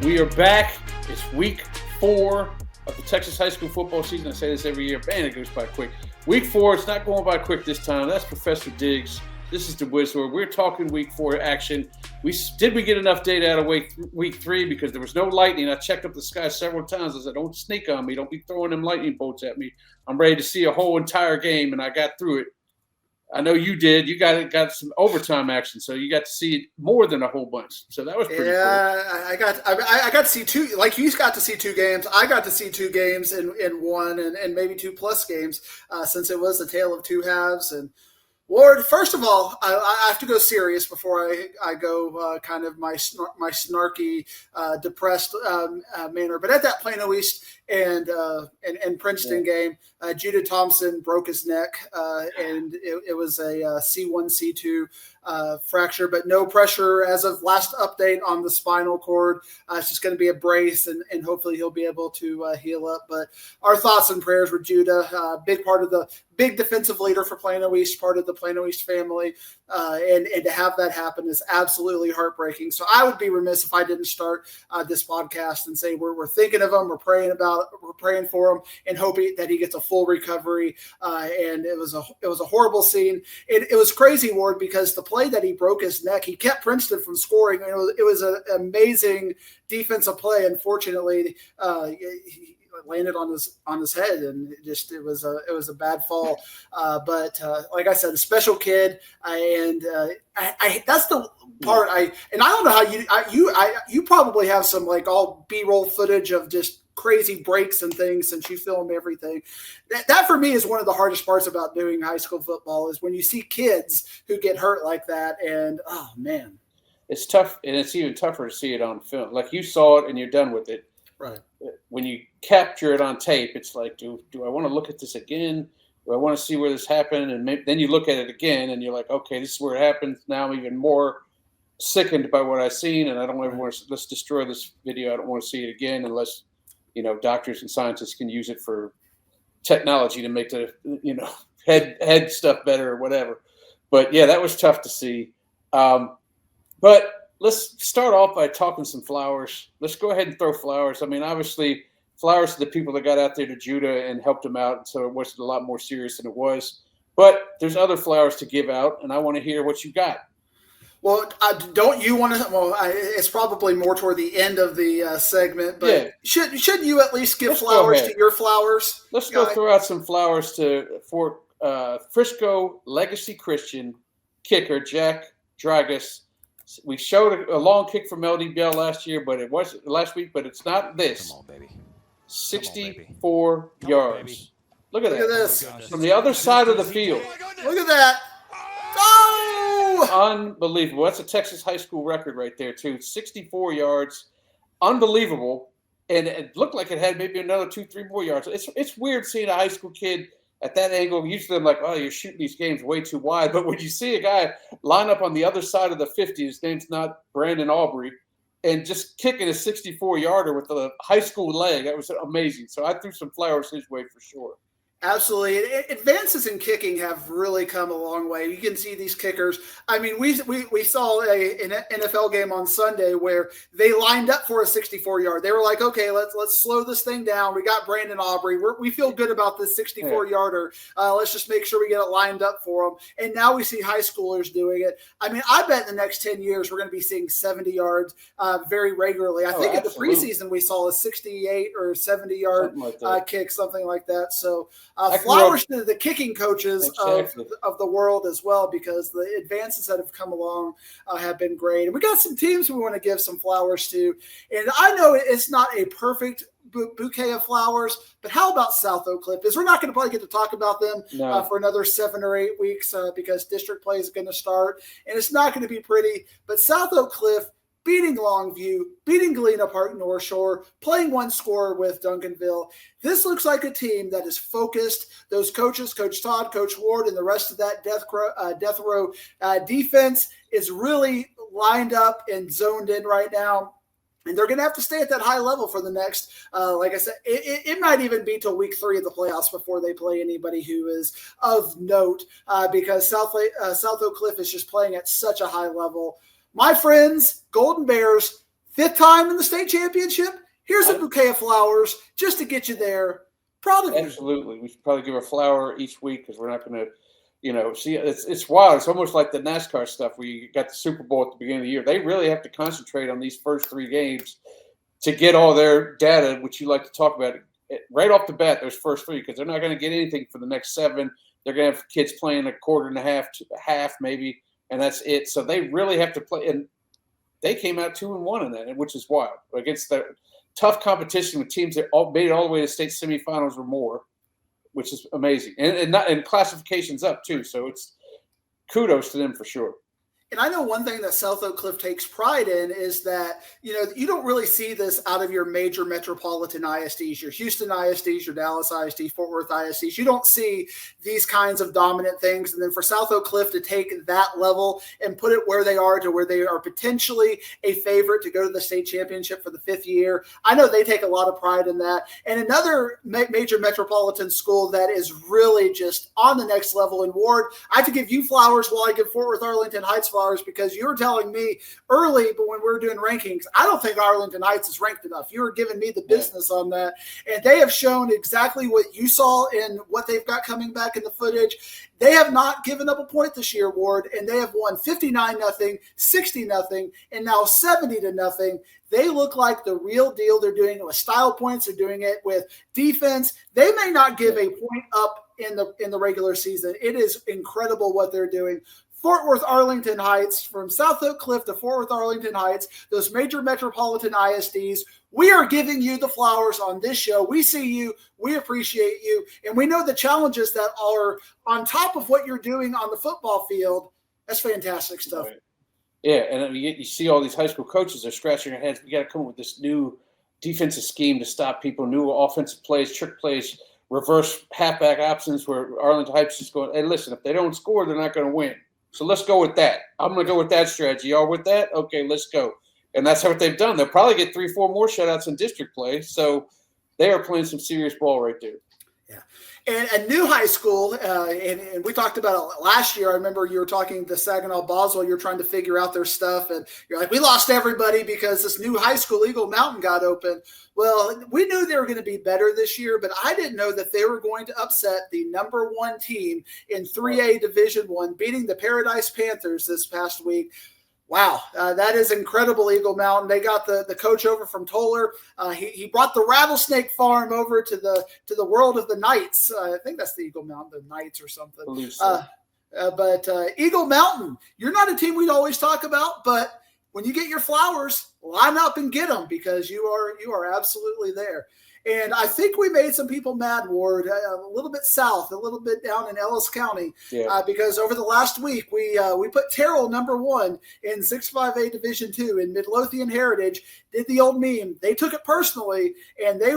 We are back. It's week 4 of the Texas high school football season. I say this every year. Man, it goes by quick. Week 4, it's not going by quick this time. That's Professor Diggs. This is the Wizord. We're talking week 4 action. We get enough data out of week 3 because there was no lightning. I checked up the sky several times. I said, don't sneak on me. Don't be throwing them lightning bolts at me. I'm ready to see a whole entire game, and I got through it. I know you did. You got some overtime action, so you got to see more than a whole bunch. So that was pretty cool. I got to see 2. Like you got to see 2 games. I got to see 2 games in one, and maybe 2+ games since it was a tale of 2 halves. And Ward, first of all, I have to go serious before I go kind of my snarky, depressed manner. But at that Plano East and Princeton game, Judah Thompson broke his neck, and it was a C1, C2 fracture, but no pressure as of last update on the spinal cord. It's just going to be a brace, and hopefully he'll be able to heal up. But our thoughts and prayers with Judah, big part of the big defensive leader for Plano East, part of the Plano East family, and to have that happen is absolutely heartbreaking. So I would be remiss if I didn't start this podcast and say we're thinking of him, we're praying for him, and hoping that he gets a full recovery. And it was a horrible scene. It was crazy, Ward, because the play that he broke his neck, he kept Princeton from scoring. It was an amazing defensive play. Unfortunately, he landed on his head, and it was a bad fall. But like I said, a special kid, and I that's the part I don't know how you probably have some like all B-roll footage of just crazy breaks and things since you film everything. That for me is one of the hardest parts about doing high school football is when you see kids who get hurt like that, and oh man, it's tough, and it's even tougher to see it on film. Like you saw it and you're done with it. Right. When you capture it on tape, it's like, do I want to look at this again? Do I want to see where this happened? And then you look at it again, and you're like, okay, this is where it happened. Now I'm even more sickened by what I've seen, and I don't ever want to. Let's destroy this video. I don't want to see it again unless doctors and scientists can use it for technology to make the head stuff better or whatever. But yeah, that was tough to see. But let's start off by talking some flowers. Let's go ahead and throw flowers. I mean, obviously, flowers to the people that got out there to Judah and helped him out, so it wasn't a lot more serious than it was. But there's other flowers to give out, and I want to hear what you got. Well, don't you want to? Well, it's probably more toward the end of the segment, but shouldn't you at least give flowers to your flowers? Let's go throw out some flowers for Frisco Legacy Christian kicker Jack Dragus. We showed a long kick from LD Bell last week, but it's not this. Come on, baby. 64 yards. Look at that. Look at this. From the other side of the field. Look at that. Oh! Unbelievable. That's a Texas high school record right there, too. 64 yards. Unbelievable. And it looked like it had maybe another 2-3 more yards. It's weird seeing a high school kid at that angle. Usually I'm like, oh, you're shooting these games way too wide. But when you see a guy line up on the other side of the 50, his name's not Brandon Aubrey, and just kicking a 64-yarder with a high school leg, that was amazing. So I threw some flowers his way for sure. Absolutely. Advances in kicking have really come a long way. You can see these kickers. I mean, we saw an NFL game on Sunday where they lined up for a 64-yard. They were like, okay, let's slow this thing down. We got Brandon Aubrey. We feel good about this 64-yarder. Let's just make sure we get it lined up for them. And now we see high schoolers doing it. I mean, I bet in the next 10 years we're going to be seeing 70 yards very regularly. I think in the preseason we saw a 68 or 70-yard kick, something like that. So flowers to the kicking coaches of the world as well, because the advances that have come along have been great. And we got some teams we want to give some flowers to. And I know it's not a perfect bouquet of flowers, but how about South Oak Cliff? We're not going to probably get to talk about them for another 7 or 8 weeks because district play is going to start, and it's not going to be pretty. But South Oak Cliff beating Longview, beating Galena Park North Shore, playing one score with Duncanville. This looks like a team that is focused. Those coaches, Coach Todd, Coach Ward, and the rest of that death row defense is really lined up and zoned in right now. And they're going to have to stay at that high level for the next, like I said, it might even be till week 3 of the playoffs before they play anybody who is of note because South Oak Cliff is just playing at such a high level. My friends, Golden Bears, 5th time in the state championship. Here's a bouquet of flowers just to get you there. Proud of you. Absolutely. We should probably give a flower each week because we're not going to, see, it's wild. It's almost like the NASCAR stuff where you got the Super Bowl at the beginning of the year. They really have to concentrate on these first 3 games to get all their data, which you like to talk about right off the bat, those first 3, because they're not going to get anything for the next 7. They're going to have kids playing a quarter and a half to a half maybe, and that's it. So they really have to play. And they came out 2-1 in that, which is wild, against the tough competition with teams that made it all the way to state semifinals or more, which is amazing. And classifications up too. So it's kudos to them for sure. And I know one thing that South Oak Cliff takes pride in is that, you don't really see this out of your major metropolitan ISDs, your Houston ISDs, your Dallas ISD, Fort Worth ISDs. You don't see these kinds of dominant things. And then for South Oak Cliff to take that level and put it where they are, to where they are potentially a favorite to go to the state championship for the 5th year, I know they take a lot of pride in that. And another major metropolitan school that is really just on the next level in Ward, I have to give you flowers while I give Fort Worth Arlington Heights flowers, because you were telling me early, but when we were doing rankings, I don't think Arlington Heights is ranked enough. You were giving me the business on that. And they have shown exactly what you saw in what they've got coming back in the footage. They have not given up a point this year, Ward, and they have won 59-0, 60-0, and now 70-0. They look like the real deal. They're doing it with style points. They're doing it with defense. They may not give a point up in the regular season. It is incredible what they're doing. Fort Worth Arlington Heights, from South Oak Cliff to Fort Worth Arlington Heights, those major metropolitan ISDs, we are giving you the flowers on this show. We see you, we appreciate you, and we know the challenges that are on top of what you're doing on the football field. That's fantastic stuff. Right. Yeah, and you see all these high school coaches are scratching their heads. We got to come up with this new defensive scheme to stop people, new offensive plays, trick plays, reverse halfback options where Arlington Heights is going, hey, listen, if they don't score, they're not going to win. So let's go with that. I'm going to go with that strategy. Y'all with that? Okay, let's go. And that's what they've done. They'll probably get 3-4 more shutouts in district play. So they are playing some serious ball right there. Yeah. And a new high school, and we talked about it last year. I remember you were talking to Saginaw Boswell. You're trying to figure out their stuff, and you're like, we lost everybody because this new high school, Eagle Mountain, got open. Well, we knew they were going to be better this year, but I didn't know that they were going to upset the number 1 team in 3A Division I, beating the Paradise Panthers this past week. Wow, that is incredible, Eagle Mountain. They got the coach over from Toller. He brought the Rattlesnake Farm over to the world of the Knights. I think that's the Eagle Mountain, the Knights or something. I believe so. But Eagle Mountain, you're not a team we'd always talk about, but when you get your flowers, line up and get them, because you are absolutely there. And I think we made some people mad, Ward, a little bit south, a little bit down in Ellis County, because over the last week we put Terrell number 1 in 6-5A Division II in Midlothian Heritage, did the old meme. They took it personally, and they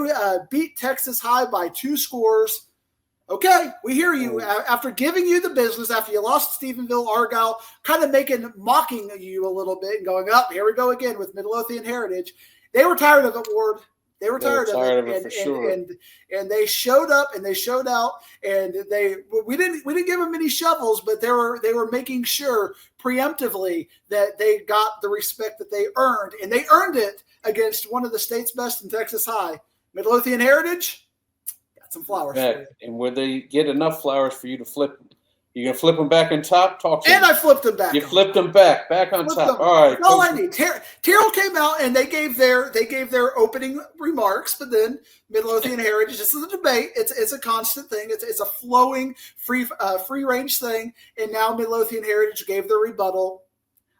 beat Texas High by 2 scores. Okay, we hear you. After giving you the business, after you lost Stephenville, Argyle, kind of mocking you a little bit and going, up, here we go again with Midlothian Heritage. They were tired of it, Ward. They were tired of it, for sure. And they showed up and they showed out, and we didn't give them any shovels, but they were making sure preemptively that they got the respect that they earned, and they earned it against one of the state's best in Texas High. Midlothian Heritage, got some flowers for you. And will they get enough flowers for you to flip them? You gonna flip them back on top? Talk to me. And I flipped them back. You flipped them back on top. All right. That's all I need. Terrell came out and they gave their opening remarks, but then Midlothian Heritage, this is a debate. It's a constant thing. It's a flowing free range thing. And now Midlothian Heritage gave their rebuttal.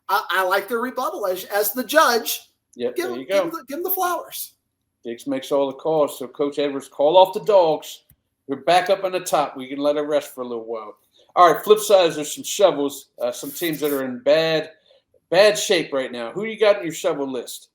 I like their rebuttal as the judge. Yep, give them the flowers. Diggs makes all the calls. So Coach Edwards, call off the dogs. We're back up on the top. We can let it rest for a little while. All right, flip side is there's some shovels, some teams that are in bad shape right now. Who you got on your shovel list?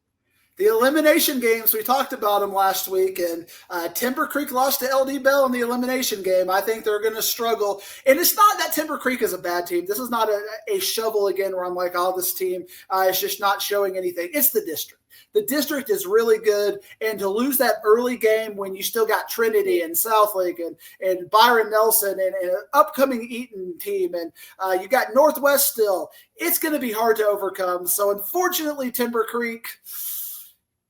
The elimination games, we talked about them last week, and Timber Creek lost to LD Bell in the elimination game. I think they're going to struggle. And it's not that Timber Creek is a bad team. This is not a shovel again where I'm like, oh, this team is just not showing anything. It's the district. The district is really good, and to lose that early game when you still got Trinity and Southlake and Byron Nelson and an upcoming Eaton team, and you got Northwest still, it's going to be hard to overcome. So unfortunately, Timber Creek,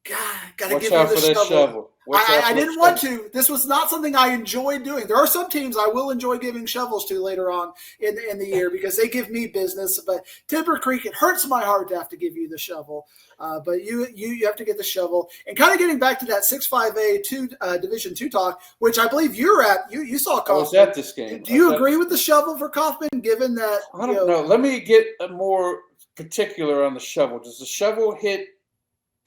God, got to Watch give you out the for that shovel. I didn't want to. This was not something I enjoyed doing. There are some teams I will enjoy giving shovels to later on in the year because they give me business. But Timber Creek, it hurts my heart to have to give you the shovel. But you have to get the shovel. And kind of getting back to that 6-5A Division II talk, which I believe you're at. You saw Kaufman. I was at this game. Do you agree with the shovel for Kaufman, given that? I don't know. Let me get more particular on the shovel. Does the shovel hit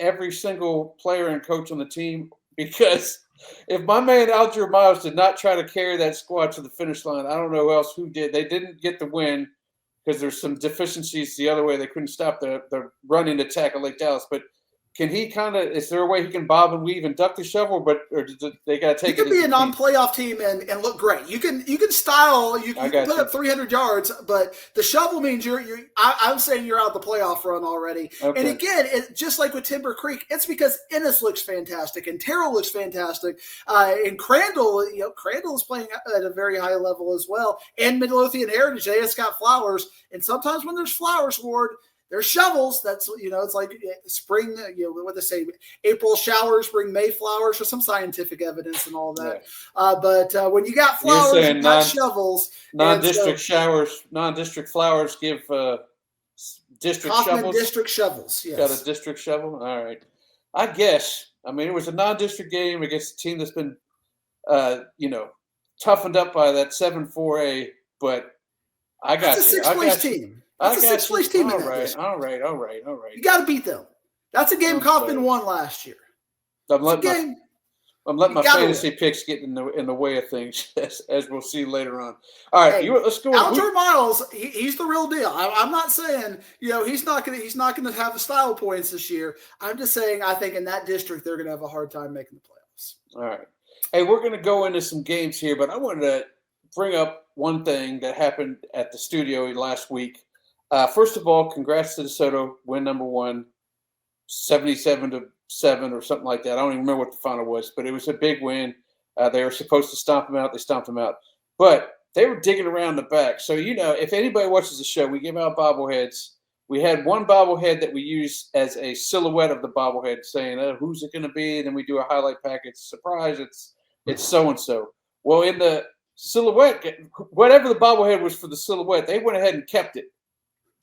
every single player and coach on the team? Because if my man Alger Miles did not try to carry that squad to the finish line, I don't know who did. They didn't get the win because there's some deficiencies the other way. They couldn't stop the running attack of Lake Dallas. But can he is there a way he can bob and weave and duck the shovel? Or they got to take it? You can be a non-playoff team and look great. You can style. You can put up 300 yards, but the shovel means I'm saying you're out the playoff run already. Okay. And again, just like with Timber Creek, it's because Ennis looks fantastic and Terrell looks fantastic, and Crandall. Crandall is playing at a very high level as well. And Midlothian Heritage, they just got flowers. And sometimes when there's flowers, Ward, there's shovels. That's, it's like spring, what they say, April showers bring May flowers, for some scientific evidence and all that. Yeah. But when you got flowers, you got shovels. Non-district flowers give district Kaufman shovels. District shovels, yes. Got a district shovel? All right. I guess. I mean, it was a non-district game against a team that's been, toughened up by that 7-4A, but I got That's a sixth-place team. That's a sixth-place team in that district. All right. You got to beat them. That's a game Kaufman won last year. I'm letting my fantasy picks get in the way of things, as we'll see later on. All right, let's go. Alger Miles, he's the real deal. I'm not saying he's not going to have the style points this year. I'm just saying I think in that district they're going to have a hard time making the playoffs. All right. Hey, we're going to go into some games here, but I wanted to bring up one thing that happened at the studio last week. First of all, congrats to DeSoto, win number 1, 77-7 or something like that. I don't even remember what the final was, but it was a big win. They were supposed to stomp them out. They stomped them out. But they were digging around the back. So, if anybody watches the show, we give out bobbleheads. We had one bobblehead that we use as a silhouette of the bobblehead saying, who's it going to be? And then we do a highlight package. Surprise, it's so-and-so. Well, in the silhouette, whatever the bobblehead was for the silhouette, they went ahead and kept it.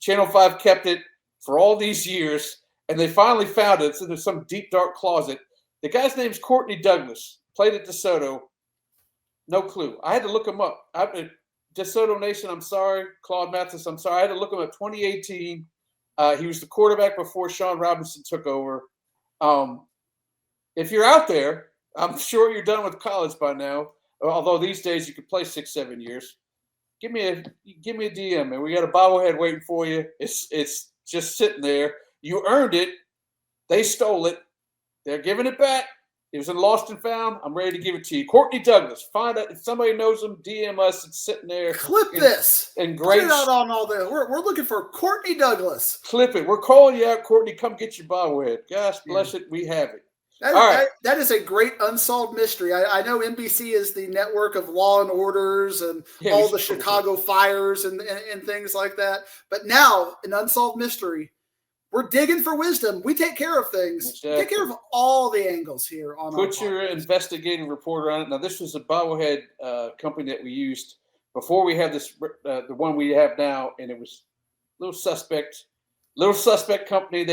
Channel 5 kept it for all these years, and they finally found it. It's in some deep, dark closet. The guy's name's Courtney Douglas. Played at DeSoto. No clue. I had to look him up. DeSoto Nation, I'm sorry. Claude Mathis, I'm sorry. I had to look him up. 2018. He was the quarterback before Sean Robinson took over. If you're out there, I'm sure you're done with college by now, although these days you could play 6-7 years. Give me a DM, man. We got a bobblehead waiting for you. It's just sitting there. You earned it. They stole it. They're giving it back. It was in Lost and Found. I'm ready to give it to you. Courtney Douglas. Find out if somebody knows him. DM us. It's sitting there. Clip this. And great. Put it out on all the. We're looking for Courtney Douglas. Clip it. We're calling you out, Courtney. Come get your bobblehead. Gosh bless it. We have it. That is a great unsolved mystery. I know NBC is the network of Law and Orders and all the Chicago fires and things like that. But now, an unsolved mystery. We're digging for wisdom. We take care of things. Exactly. We take care of all the angles here on our Put your investigative reporter on it. Now, this was a bobblehead company that we used before we had this, the one we have now, and it was a little suspect company.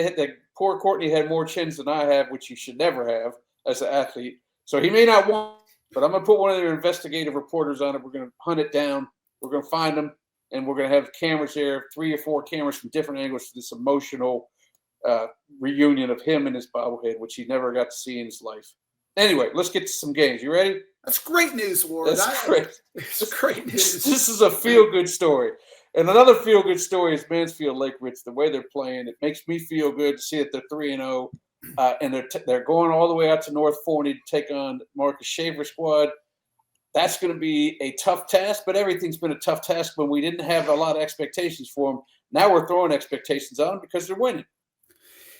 Poor Courtney had more chins than I have, which you should never have as an athlete. So he may not want, but I'm going to put one of their investigative reporters on it. We're going to hunt it down. We're going to find them, and we're going to have cameras there, 3 or 4 cameras from different angles for this emotional reunion of him and his bobblehead, which he never got to see in his life. Anyway, let's get to some games. You ready? That's great news, Ward. That's great. It's great news. This is a feel-good story. And another feel-good story is Mansfield Lake Ridge, the way they're playing. It makes me feel good to see that they're 3-0, and they're going all the way out to North Forney to take on Marcus Shaver's squad. That's going to be a tough task, but everything's been a tough task when we didn't have a lot of expectations for them. Now we're throwing expectations on them because they're winning.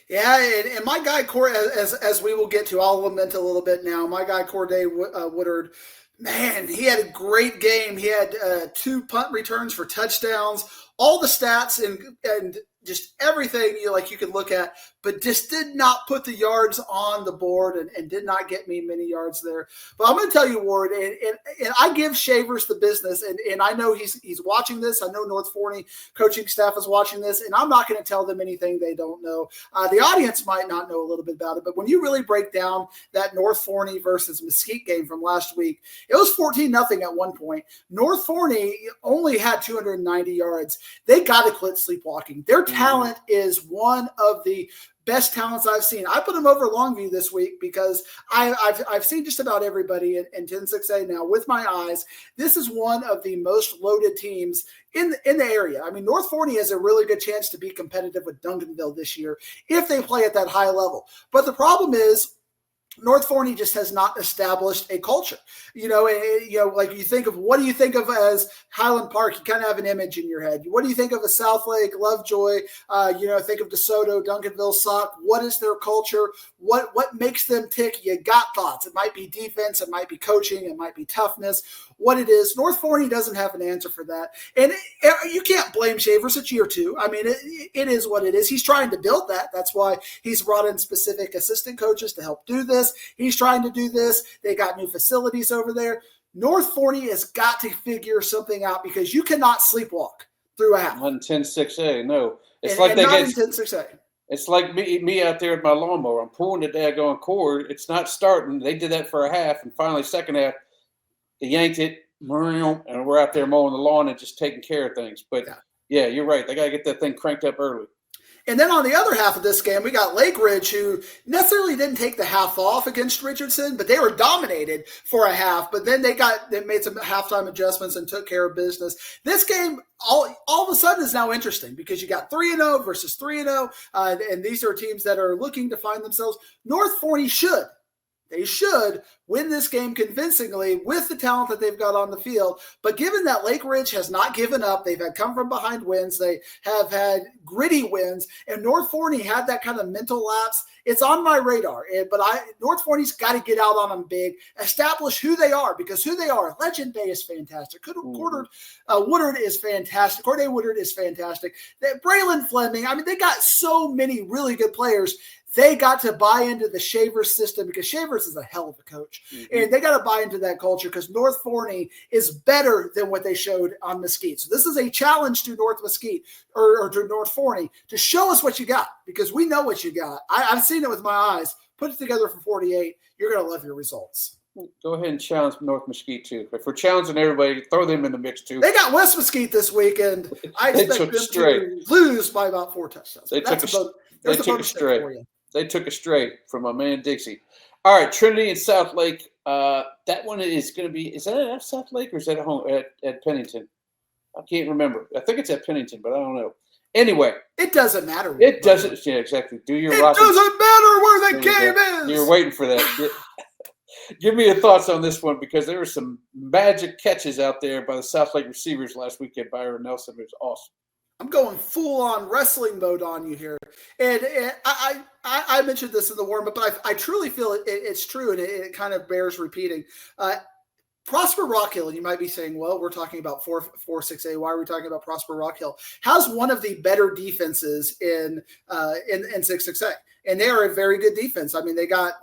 Yeah, and my guy, as we will get to, I'll lament a little bit now. My guy, Corday Woodard, man, he had a great game. He had 2 punt returns for touchdowns, all the stats, and just everything you could look at, but just did not put the yards on the board and did not get me many yards there. But I'm going to tell you, Ward, and I give Shavers the business, and I know he's watching this. I know North Forney coaching staff is watching this, and I'm not going to tell them anything they don't know. The audience might not know a little bit about it, but when you really break down that North Forney versus Mesquite game from last week, it was 14-0 at one point. North Forney only had 290 yards. They got to quit sleepwalking. Their talent is one of the best talents I've seen. I put them over Longview this week because I've seen just about everybody in 10-6A now with my eyes. This is one of the most loaded teams in the area. I mean, North Forney has a really good chance to be competitive with Duncanville this year if they play at that high level. But the problem is, North Forney just has not established a culture. Like you think of, what do you think of as Highland Park? You kind of have an image in your head. What do you think of a Southlake, Lovejoy? Think of DeSoto, Duncanville, Sauk. What is their culture? What makes them tick? You got thoughts. It might be defense. It might be coaching. It might be toughness. What it is, North Forney doesn't have an answer for that. And you can't blame Shavers. It's year two. I mean, it is what it is. He's trying to build that. That's why he's brought in specific assistant coaches to help do this. He's trying to do this. They got new facilities over there. North Forney has got to figure something out because you cannot sleepwalk through a half. On 10-6A, no. It's like they get 10-6A. It's like me out there with my lawnmower. I'm pulling the daggone cord. It's not starting. They did that for a half, and finally, second half, they yanked it, and we're out there mowing the lawn and just taking care of things. But yeah, you're right. They got to get that thing cranked up early. And then on the other half of this game, we got Lake Ridge, who necessarily didn't take the half off against Richardson, but they were dominated for a half. But then they made some halftime adjustments and took care of business. This game, all of a sudden, is now interesting because you got 3-0 versus 3-0, and these are teams that are looking to find themselves. North Forney should win this game convincingly with the talent that they've got on the field. But given that Lake Ridge has not given up, they've had come from behind wins, they have had gritty wins, and North Forney had that kind of mental lapse. It's on my radar, but North Forney's got to get out on them big, establish who they are, because who they are, Legend Bay is fantastic. Woodard is fantastic. Corday Woodard is fantastic. Braylon Fleming, I mean, they got so many really good players. They got to buy into the Shavers system because Shavers is a hell of a coach. Mm-hmm. And they got to buy into that culture because North Forney is better than what they showed on Mesquite. So this is a challenge to North Mesquite or to North Forney to show us what you got because we know what you got. I've seen it with my eyes. Put it together for 48. You're going to love your results. Go ahead and challenge North Mesquite, too. If we're challenging everybody, throw them in the mix, too. They got West Mesquite this week, and I expect them to lose by about 4 touchdowns. They took a straight. They took a straight from my man Dixie. All right, Trinity and Southlake. That one is going to be – is that at Southlake or is that at home at Pennington? I can't remember. I think it's at Pennington, but I don't know. Anyway. It doesn't matter. It doesn't – yeah, exactly. It doesn't matter where the game is. You're waiting for that. Give me your thoughts on this one because there were some magic catches out there by the Southlake receivers last weekend. Byron Nelson was awesome. I'm going full-on wrestling mode on you here. And I mentioned this in the warm-up, but I truly feel it's true, and it kind of bears repeating. Prosper Rockhill, and you might be saying, well, we're talking about 4-6A. Why are we talking about Prosper Rockhill? Has one of the better defenses in 6-6A. And they are a very good defense. I mean, they got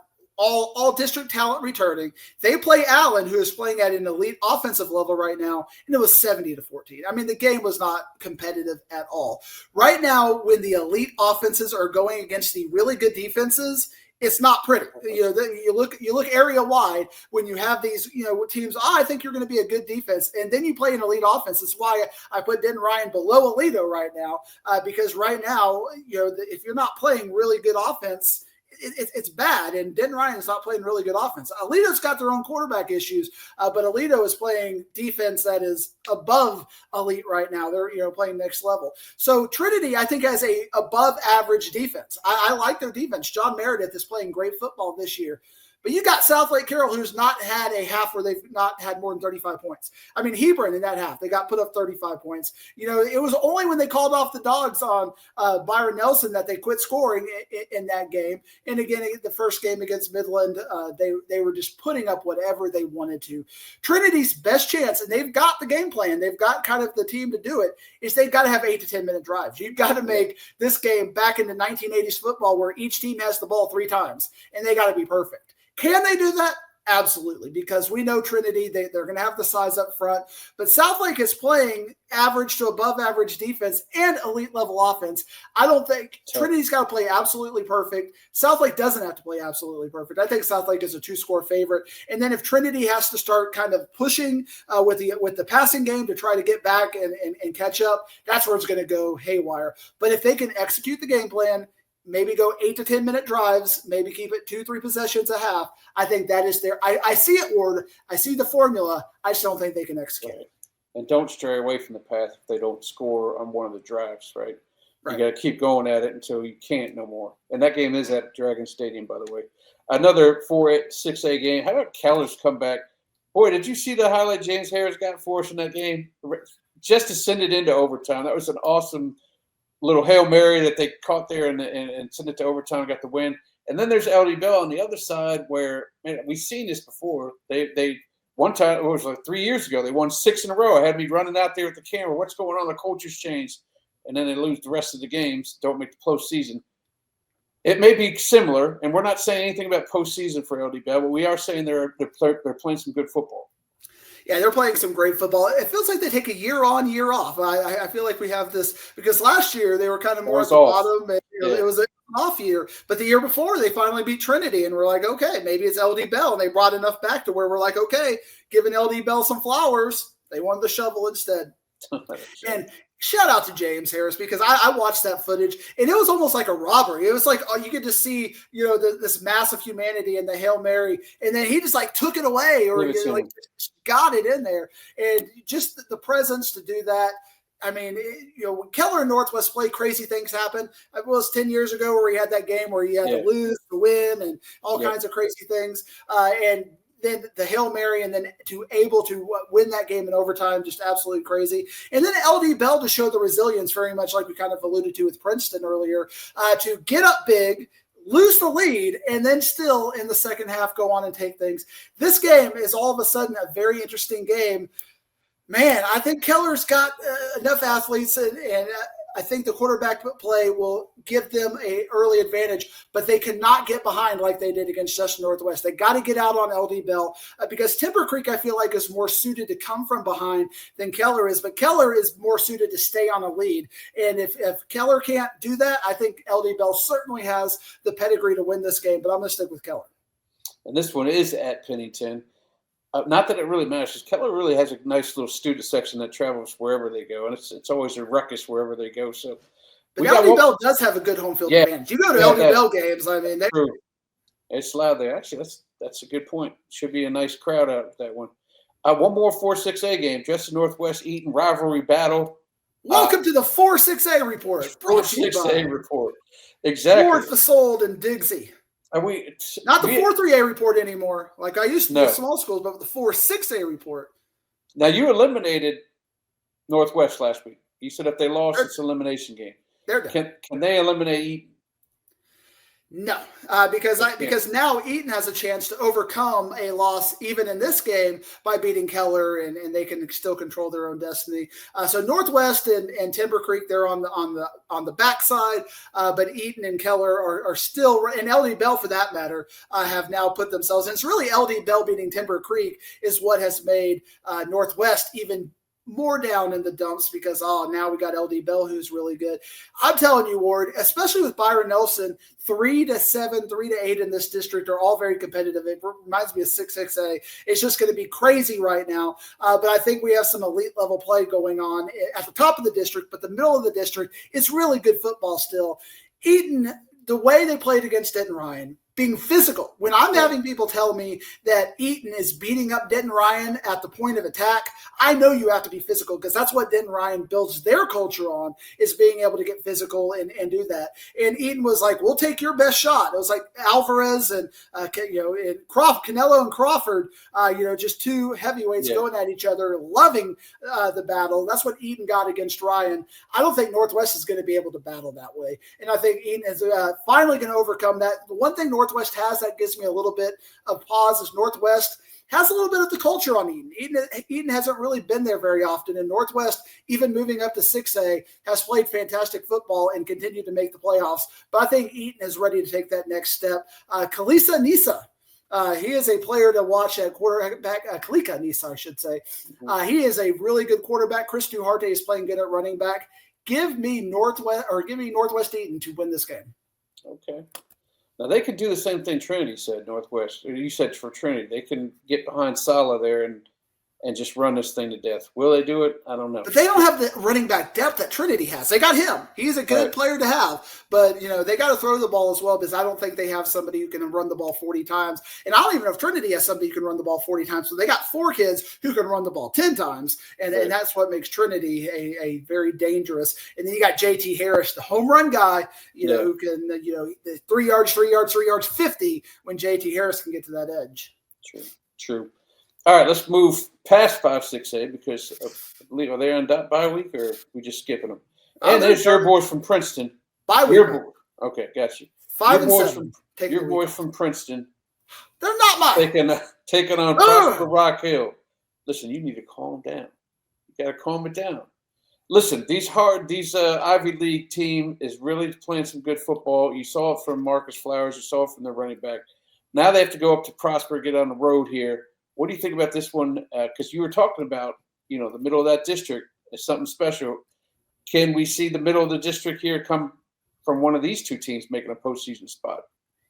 all district talent returning. They play Allen, who is playing at an elite offensive level right now, and it was 70-14. I mean, the game was not competitive at all. Right now, when the elite offenses are going against the really good defenses, it's not pretty. You look area wide when you have these teams. I think you're going to be a good defense, and then you play an elite offense. That's why I put Denton Ryan below Alito right now, because right now, if you're not playing really good offense, it's bad, and Denton Ryan is not playing really good offense. Alito's got their own quarterback issues, but Alito is playing defense that is above elite right now. They're playing next level. So Trinity, I think, has a above average defense. I like their defense. John Meredith is playing great football this year. But you got Southlake Carroll, who's not had a half where they've not had more than 35 points. I mean, Hebron in that half, they got put up 35 points. It was only when they called off the dogs on Byron Nelson that they quit scoring in that game. And again, the first game against Midland, they were just putting up whatever they wanted to. Trinity's best chance, and they've got the game plan, they've got kind of the team to do it, is they've got to have 8 to 10 minute drives. You've got to make this game back into 1980s football where each team has the ball 3 times, and they got to be perfect. Can they do that? Absolutely, because we know Trinity, they're going to have the size up front. But Southlake is playing average to above average defense and elite level offense. I don't think Trinity's got to play absolutely perfect. Southlake doesn't have to play absolutely perfect. I think Southlake is a 2-score favorite. And then if Trinity has to start kind of pushing with the passing game to try to get back and catch up, that's where it's going to go haywire. But if they can execute the game plan, maybe go 8 to 10 minute drives, maybe keep it 2-3 possessions a half, I think that is there. I see it, Ward. I see the formula. I just don't think they can execute it. And don't stray away from the path if they don't score on one of the drives, right? You got to keep going at it until you can't no more. And that game is at Dragon Stadium, by the way. Another 4-6A game. How about Keller's comeback? Boy, did you see the highlight James Harris got for us in that game? Just to send it into overtime. That was an awesome little Hail Mary that they caught there and sent it to overtime and got the win. And then there's LD Bell on the other side where, man, we've seen this before. They one time, it was like 3 years ago, they won 6 in a row. I had me running out there with the camera. What's going on? The culture's changed. And then they lose the rest of the games, don't make the postseason. It may be similar, and we're not saying anything about postseason for LD Bell, but we are saying they're playing some good football. Yeah, they're playing some great football. It feels like they take a year on, year off. I feel like we have this because last year they were kind of more at the bottom. And, it was an off year. But the year before, they finally beat Trinity, and we're like, okay, maybe it's LD Bell. And they brought enough back to where we're like, okay, giving LD Bell some flowers. They wanted the shovel instead. And shout out to James Harris because I watched that footage and it was almost like a robbery. It was like, you could just see, this mass of humanity in the Hail Mary. And then he just like took it away or got it in there. And just the presence to do that. I mean, when Keller and Northwest play, crazy things happen. It was 10 years ago where he had that game where he had to lose, to win, and all kinds of crazy things. And then the Hail Mary, and then to able to win that game in overtime, just absolutely crazy. And then LD Bell to show the resilience, very much like we kind of alluded to with Princeton earlier, to get up big, lose the lead, and then still in the second half go on and take things. This game is all of a sudden a very interesting game. Man, I think Keller's got enough athletes, and I think the quarterback play will give them an early advantage, but they cannot get behind like they did against Justin Northwest. They got to get out on LD Bell because Timber Creek, I feel like, is more suited to come from behind than Keller is, but Keller is more suited to stay on a lead. And if Keller can't do that, I think LD Bell certainly has the pedigree to win this game, but I'm going to stick with Keller. And this one is at Pennington. Not that it really matters, because Keller really has a nice little student section that travels wherever they go, and it's always a ruckus wherever they go. So, but LD Bell does have a good home field advantage. You go to LD Bell games, I mean, it's loud there. Actually, that's a good point. Should be a nice crowd out at that one. One more 4-6A game, Justin Northwest Eaton rivalry battle. Welcome to the 4-6A report. 4-6A report, exactly. Ford, Fasold, and Diggsy. Are we not the 4-3A report anymore, like I used to do small schools, but the 4-6A report. Now you eliminated Northwest last week. You said if they lost, it's an elimination game. They're done. Can they eliminate Eaton? No, because now Eaton has a chance to overcome a loss even in this game by beating Keller, and they can still control their own destiny. So Northwest and Timber Creek, they're on the backside, but Eaton and Keller are still, and LD Bell for that matter, have now put themselves in. It's really LD Bell beating Timber Creek is what has made Northwest even more down in the dumps because, now we got LD Bell, who's really good. I'm telling you, Ward, especially with Byron Nelson, 3-7, 3-8 in this district are all very competitive. It reminds me of 6-6A. It's just going to be crazy right now. But I think we have some elite level play going on at the top of the district, but the middle of the district is really good football still. Eaton, the way they played against Denton Ryan, being physical. When I'm having people tell me that Eaton is beating up Denton Ryan at the point of attack, I know you have to be physical, because that's what Denton Ryan builds their culture on, is being able to get physical and do that. And Eaton was like, we'll take your best shot. It was like Alvarez and, and Canelo and Crawford, just two heavyweights going at each other, loving the battle. That's what Eaton got against Ryan. I don't think Northwest is going to be able to battle that way. And I think Eaton is finally going to overcome that. The one thing Northwest has that gives me a little bit of pause is Northwest has a little bit of the culture on Eaton. Eaton hasn't really been there very often, and Northwest, even moving up to 6A, has played fantastic football and continued to make the playoffs. But I think Eaton is ready to take that next step. Kalisa Nisa, he is a player to watch at quarterback. Kalika Nisa, I should say. He is a really good quarterback. Chris Duharte is playing good at running back. Give me Northwest Eaton to win this game. Okay. Now, they could do the same thing Trinity said, Northwest. You said for Trinity. They can get behind Sala there and just run this thing to death. Will they do it? I don't know. But they don't have the running back depth that Trinity has. They got him. He's a good player to have. But, they got to throw the ball as well, because I don't think they have somebody who can run the ball 40 times. And I don't even know if Trinity has somebody who can run the ball 40 times. So they got 4 kids who can run the ball 10 times. And that's what makes Trinity a very dangerous. And then you got JT Harris, the home run guy, who can, the 3 yards, 3 yards, 3 yards, 50 when JT Harris can get to that edge. True. All right, let's move past 5, 6A, because I believe, are they on bye week, or are we just skipping them? And there's your boys from Princeton. Bye week. Okay, got you. 5 and 7. Your boys from Princeton. They're not mine. Taking on Prosper Rock Hill. Listen, you need to calm down. You got to calm it down. Listen, these Ivy League team is really playing some good football. You saw it from Marcus Flowers. You saw it from their running back. Now they have to go up to Prosper, get on the road here. What do you think about this one? Because you were talking about, the middle of that district is something special. Can we see the middle of the district here come from one of these two teams making a postseason spot?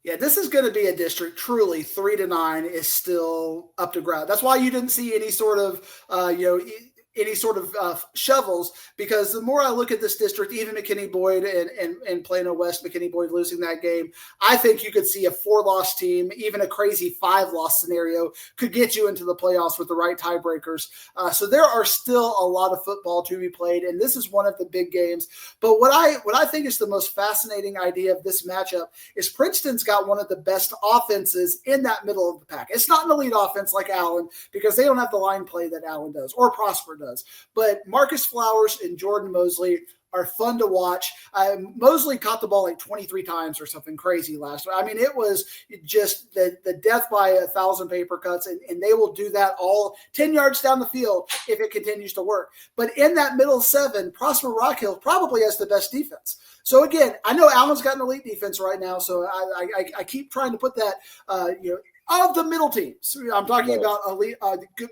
Yeah, this is going to be a district. Truly, 3-9 is still up to ground. That's why you didn't see any sort of, shovels, because the more I look at this district, even McKinney Boyd and Plano West, McKinney Boyd losing that game, I think you could see a 4-loss team, even a crazy 5-loss scenario could get you into the playoffs with the right tiebreakers. So there are still a lot of football to be played, and this is one of the big games. But what I think is the most fascinating idea of this matchup is Princeton's got one of the best offenses in that middle of the pack. It's not an elite offense like Allen, because they don't have the line play that Allen does or Prosper does. But Marcus Flowers and Jordan Mosley are fun to watch. Mosley caught the ball like 23 times or something crazy last week. I mean, it was just the death by 1,000 paper cuts, and they will do that all 10 yards down the field if it continues to work. But in that middle 7, Prosper Rock Hill probably has the best defense. So again, I know Allen's got an elite defense right now, so I keep trying to put that, of the middle teams. I'm talking about elite,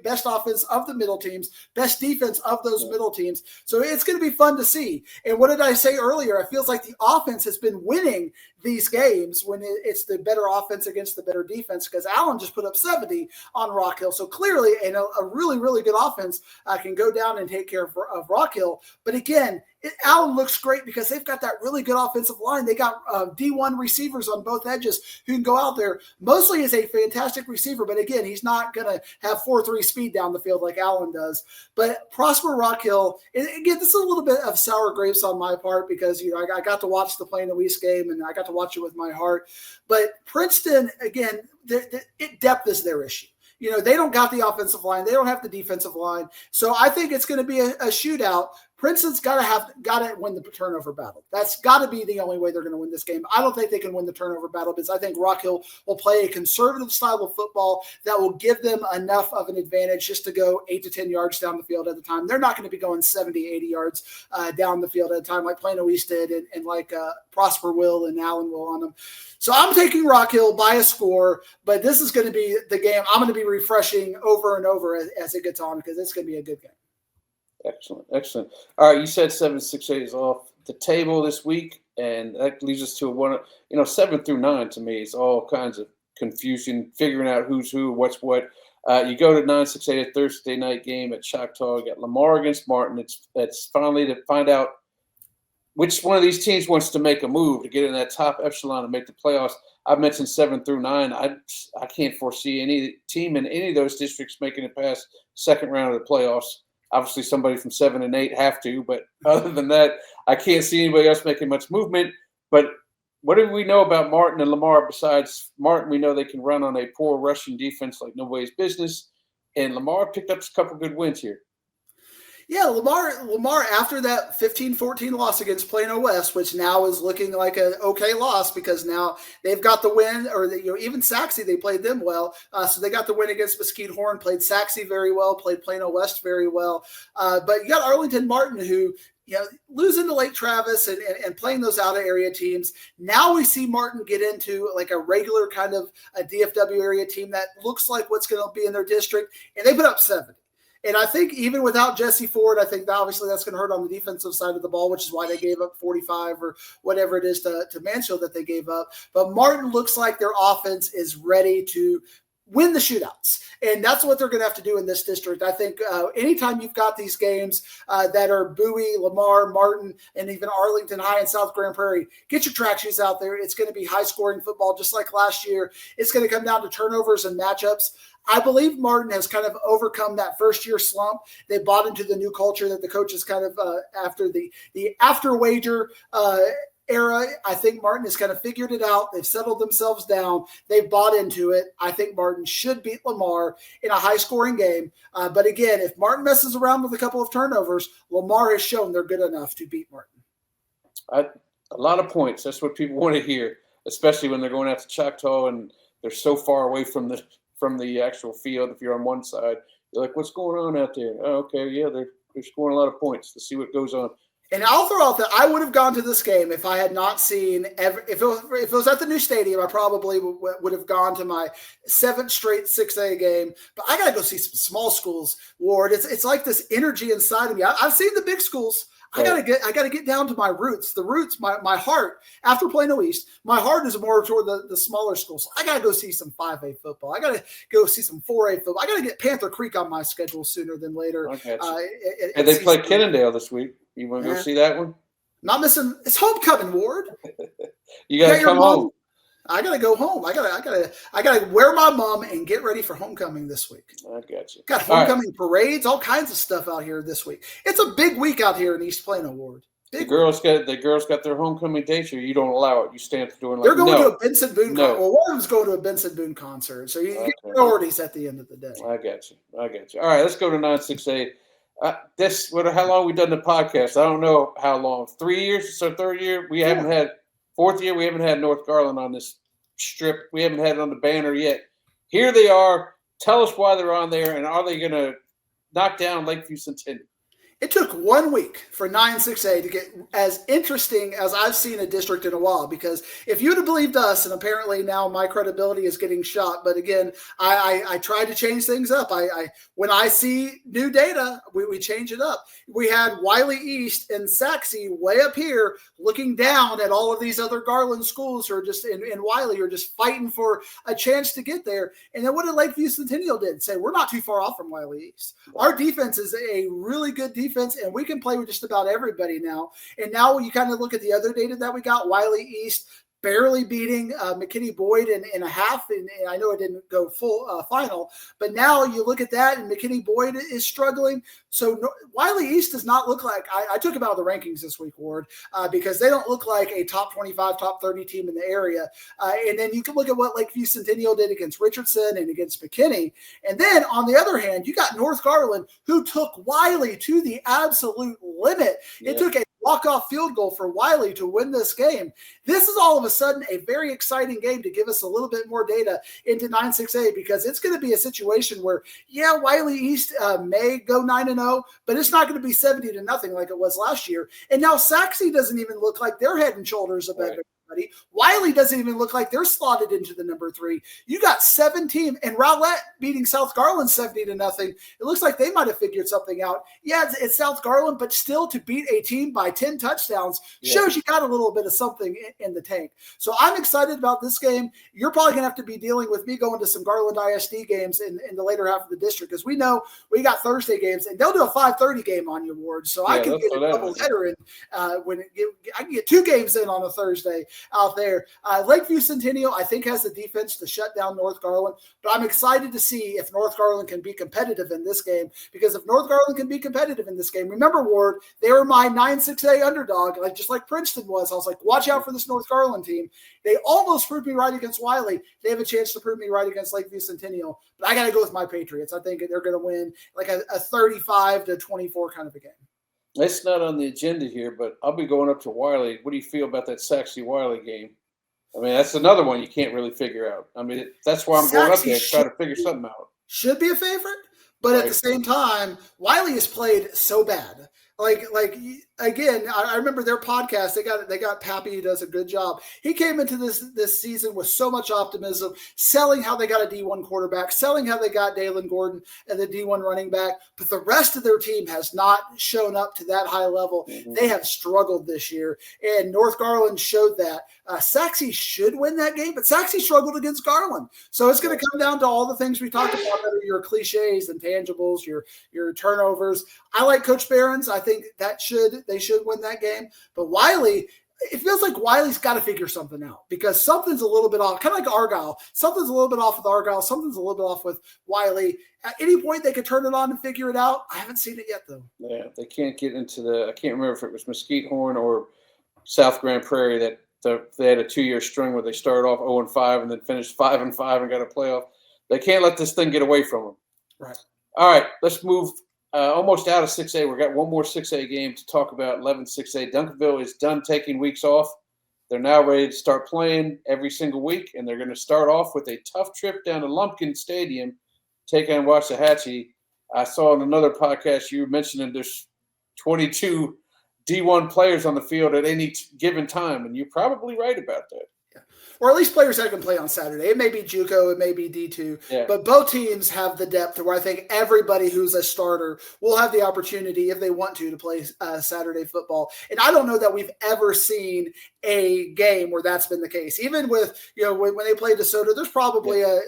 best offense of the middle teams, best defense of those middle teams. So it's going to be fun to see. And what did I say earlier? It feels like the offense has been winning these games when it's the better offense against the better defense, because Allen just put up 70 on Rock Hill. So clearly, a really, really good offense can go down and take care of Rock Hill. But again, Allen looks great because they've got that really good offensive line. They got D1 receivers on both edges who can go out there. Mosley is a fantastic receiver, but again, he's not going to have 4.3 speed down the field like Allen does. But Prosper Rock Hill, and again, this is a little bit of sour grapes on my part, because I got to watch the Plano East game and I got to watch it with my heart. But Princeton, again, depth is their issue. They don't got the offensive line. They don't have the defensive line. So I think it's going to be a shootout. Princeton's got to win the turnover battle. That's got to be the only way they're going to win this game. I don't think they can win the turnover battle, because I think Rock Hill will play a conservative style of football that will give them enough of an advantage just to go 8 to 10 yards down the field at a time. They're not going to be going 70, 80 yards down the field at a time like Plano East did and like Prosper will and Allen will on them. So I'm taking Rock Hill by a score, but this is going to be the game I'm going to be refreshing over and over as it gets on, because it's going to be a good game. Excellent. All right, you said 7-6-8 is off the table this week, and that leads us to 7 through 9 to me is all kinds of confusion, figuring out who's who, what's what. You go to 9-6-8, a Thursday night game at Choctaw. You got Lamar against Martin. It's finally to find out which one of these teams wants to make a move to get in that top echelon and make the playoffs? I've mentioned 7 through 9. I can't foresee any team in any of those districts making it past second round of the playoffs. Obviously, somebody from 7 and 8 have to, but other than that, I can't see anybody else making much movement. But what do we know about Martin and Lamar besides Martin? We know they can run on a poor rushing defense like nobody's business, and Lamar picked up a couple good wins here. Yeah, Lamar after that 15-14 loss against Plano West, which now is looking like an okay loss because now they've got the win, or even Saxe, they played them well. So they got the win against Mesquite Horn, played Saxe very well, played Plano West very well. But you got Arlington Martin who, losing to Lake Travis and playing those out of area teams. Now we see Martin get into like a regular kind of a DFW area team that looks like what's going to be in their district, and they put up 70. And I think even without Jesse Ford, I think obviously that's going to hurt on the defensive side of the ball, which is why they gave up 45 or whatever it is to Mansfield that they gave up. But Martin looks like their offense is ready to win the shootouts. And that's what they're going to have to do in this district. I think anytime you've got these games that are Bowie, Lamar, Martin, and even Arlington High and South Grand Prairie, get your track shoes out there. It's going to be high-scoring football just like last year. It's going to come down to turnovers and matchups. I believe Martin has kind of overcome that first-year slump. They bought into the new culture that the coaches kind of after the after-wager era. I think Martin has kind of figured it out. They've settled themselves down. They've bought into it. I think Martin should beat Lamar in a high-scoring game. But again, if Martin messes around with a couple of turnovers, Lamar has shown they're good enough to beat Martin. A lot of points. That's what people want to hear, especially when they're going out to Choctaw and they're so far away from the actual field. If you're on one side, you're like, what's going on out there? Oh, okay, yeah, they're scoring a lot of points. Let's see what goes on. And I'll throw out that I would have gone to this game if I had not seen if it was at the new stadium. I probably would have gone to my 7th straight 6A game. But I got to go see some small schools, Ward. It's like this energy inside of me. I've seen the big schools. I gotta get down to my roots. The roots, my heart. After Plano East, my heart is more toward the smaller schools. I gotta go see some 5A football. I gotta go see some 4A football. I gotta get Panther Creek on my schedule sooner than later. And they play Kennedale this week. You want to go see that one? Not missing. It's homecoming, Ward. You gotta come home. I gotta go home. I gotta wear my mom and get ready for homecoming this week. I got you. Got homecoming parades, all kinds of stuff out here this week. It's a big week out here in East Plano, Ward. The girls got their homecoming dates, or you don't allow it. You stand for doing like they're going to a Benson Boone. No. Well, one of them's going to a Benson Boone concert, so you get priorities at the end of the day. I got you. All right, let's go to 9-6A. How long we done the podcast? I don't know how long. 3 years? It's our 3rd year. We haven't had 4th year. We haven't had North Garland on this strip. We haven't had it on the banner yet. Here they are. Tell us why they're on there, and are they going to knock down Lakeview Centennial? It took 1 week for 9-6A to get as interesting as I've seen a district in a while, because if you'd have believed us, and apparently now my credibility is getting shot, but again, I try to change things up. When I see new data, we change it up. We had Wiley East and Saxe way up here looking down at all of these other Garland schools who are just in Wiley who are just fighting for a chance to get there. And then what did Lakeview Centennial did? Say, we're not too far off from Wiley East. Our defense is a really good defense, and we can play with just about everybody now. And now when you kind of look at the other data that we got, Wiley East barely beating McKinney Boyd in a half, and I know it didn't go full final, but now you look at that, and McKinney Boyd is struggling. So Wiley East does not look like – I took him out of the rankings this week, Ward, because they don't look like a top 25, top 30 team in the area. And then you can look at what Lakeview Centennial did against Richardson and against McKinney. And then on the other hand, you got North Garland, who took Wiley to the absolute limit. Yeah. It took a walk-off field goal for Wiley to win this game. This is all of a sudden a very exciting game to give us a little bit more data into 9-6A, because it's going to be a situation where, Wiley East may go 9-0, but it's not going to be 70-0 like it was last year. And now Saxe doesn't even look like they're head and shoulders above everybody anybody. Wiley doesn't even look like they're slotted into the number 3. You got 7 teams, and Rowlett beating South Garland 70-0. It looks like they might have figured something out. Yeah, it's South Garland, but still to beat a team by 10 touchdowns shows you got a little bit of something in the tank. So I'm excited about this game. You're probably going to have to be dealing with me going to some Garland ISD games in the later half of the district, because we know we got Thursday games, and they'll do a 5:30 game on you, Ward. So I can get a double header in I can get 2 games in on a Thursday out there. Lakeview Centennial, I think, has the defense to shut down North Garland, but I'm excited to see if North Garland can be competitive in this game, because if North Garland can be competitive in this game, remember, Ward, they were my 9-6A underdog, just like Princeton was. I was like, watch out for this North Garland team. They almost proved me right against Wiley. They have a chance to prove me right against Lakeview Centennial, but I got to go with my Patriots. I think they're going to win like a 35-24 kind of a game. It's not on the agenda here, but I'll be going up to Wiley. What do you feel about that Saxe-Wiley game? I mean, that's another one you can't really figure out. I mean, that's why I'm going up there to try to figure something out. Should be a favorite, but at the same time, Wiley has played so bad. Like again, I remember their podcast. They got Pappy, who does a good job. He came into this season with so much optimism, selling how they got a D1 quarterback, selling how they got Dalen Gordon and the D1 running back. But the rest of their team has not shown up to that high level. Mm-hmm. They have struggled this year, and North Garland showed that. Saxe should win that game, but Saxe struggled against Garland. So it's going to come down to all the things we talked about, that are your cliches and tangibles, your turnovers. I like Coach Barron's. I think they should win that game. But Wiley, it feels like Wiley's got to figure something out, because something's a little bit off, kind of like Argyle. Something's a little bit off with Argyle. Something's a little bit off with Wiley. At any point, they could turn it on and figure it out. I haven't seen it yet, though. Yeah, they can't get into I can't remember if it was Mesquite Horn or South Grand Prairie that they had a 2-year string where they started off 0-5 and then finished 5-5 and got a playoff. They can't let this thing get away from them. Right. All right, let's move almost out of 6A. We've got one more 6A game to talk about, 11-6A. Duncanville is done taking weeks off. They're now ready to start playing every single week, and they're going to start off with a tough trip down to Lumpkin Stadium, take on Waxahachie. I saw in another podcast you were mentioning there's 22 D1 players on the field at any given time, and you're probably right about that. Yeah. Or at least players that can play on Saturday. It may be JUCO, it may be D2, but both teams have the depth where I think everybody who's a starter will have the opportunity, if they want to play Saturday football. And I don't know that we've ever seen a game where that's been the case. Even with, when they play DeSoto, there's probably a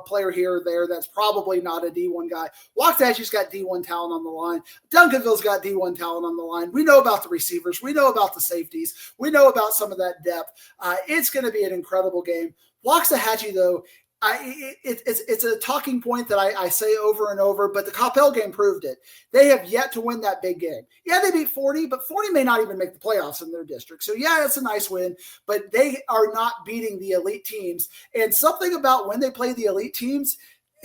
player here or there that's probably not a D1 guy. Waxahachie's got D1 talent on the line. Duncanville's got D1 talent on the line. We know about the receivers. We know about the safeties. We know about some of that depth. It's going to be an incredible game. Waxahachie, though, it's a talking point that I say over and over, but the Coppell game proved it. They have yet to win that big game. Yeah, they beat Forney, but Forney may not even make the playoffs in their district. So yeah, it's a nice win, but they are not beating the elite teams. And something about when they play the elite teams,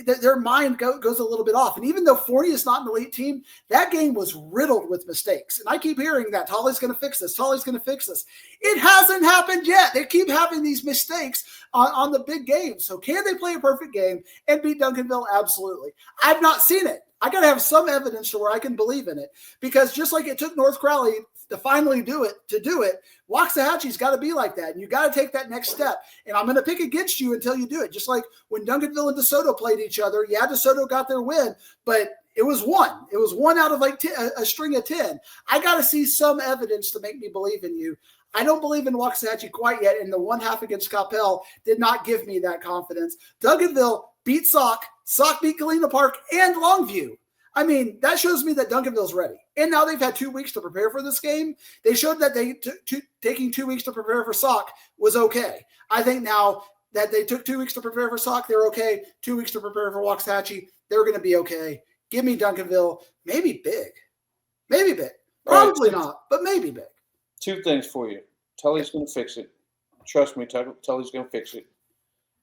their mind goes a little bit off. And even though Forney is not an elite team, that game was riddled with mistakes. And I keep hearing that Tolley's going to fix this. Tolley's going to fix this. It hasn't happened yet. They keep having these mistakes on the big games. So can they play a perfect game and beat Duncanville? Absolutely. I've not seen it. I got to have some evidence to where I can believe in it, because just like it took North Crowley to finally do it, Waxahachie's got to be like that. And you got to take that next step. And I'm going to pick against you until you do it. Just like when Duncanville and DeSoto played each other. Yeah, DeSoto got their win, but it was one. It was one out of like a string of 10. I got to see some evidence to make me believe in you. I don't believe in Waxahachie quite yet. And the one half against Coppell did not give me that confidence. Duncanville beat Sauk beat Galena Park and Longview. I mean, that shows me that Duncanville's ready. And now they've had 2 weeks to prepare for this game. They showed that taking 2 weeks to prepare for Sauk was okay. I think now that they took 2 weeks to prepare for Sauk, they're okay. 2 weeks to prepare for Waxahachie, they're going to be okay. Give me Duncanville. Maybe big. Maybe big. Probably not, but maybe big. 2 things for you. Tully's going to fix it. Trust me, Tully's going to fix it.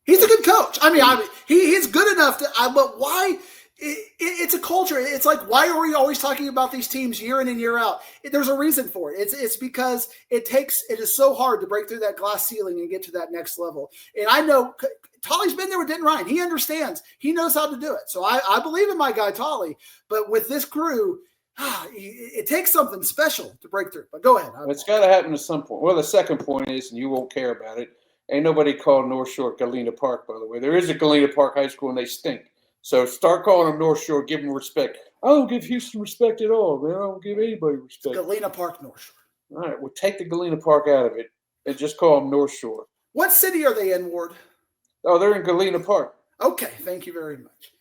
He's a good coach. I mean, he's good enough to. But why? It's a culture. It's like, why are we always talking about these teams year in and year out? There's a reason for it. It's because it is so hard to break through that glass ceiling and get to that next level. And I know Tolly's been there with Denton Ryan. He understands. He knows how to do it. So I believe in my guy Tolly. But with this crew, It takes something special to break through. But go ahead. It's got to happen at some point. Well, the second point is, and you won't care about it, ain't nobody called North Shore Galena Park, by the way. There is a Galena Park High School, and they stink. So start calling them North Shore. Give them respect. I don't give Houston respect at all, man. I don't give anybody respect. Galena Park, North Shore. All right, well, take the Galena Park out of it and just call them North Shore. What city are they in, Ward? Oh, they're in Galena Park. Okay, thank you very much.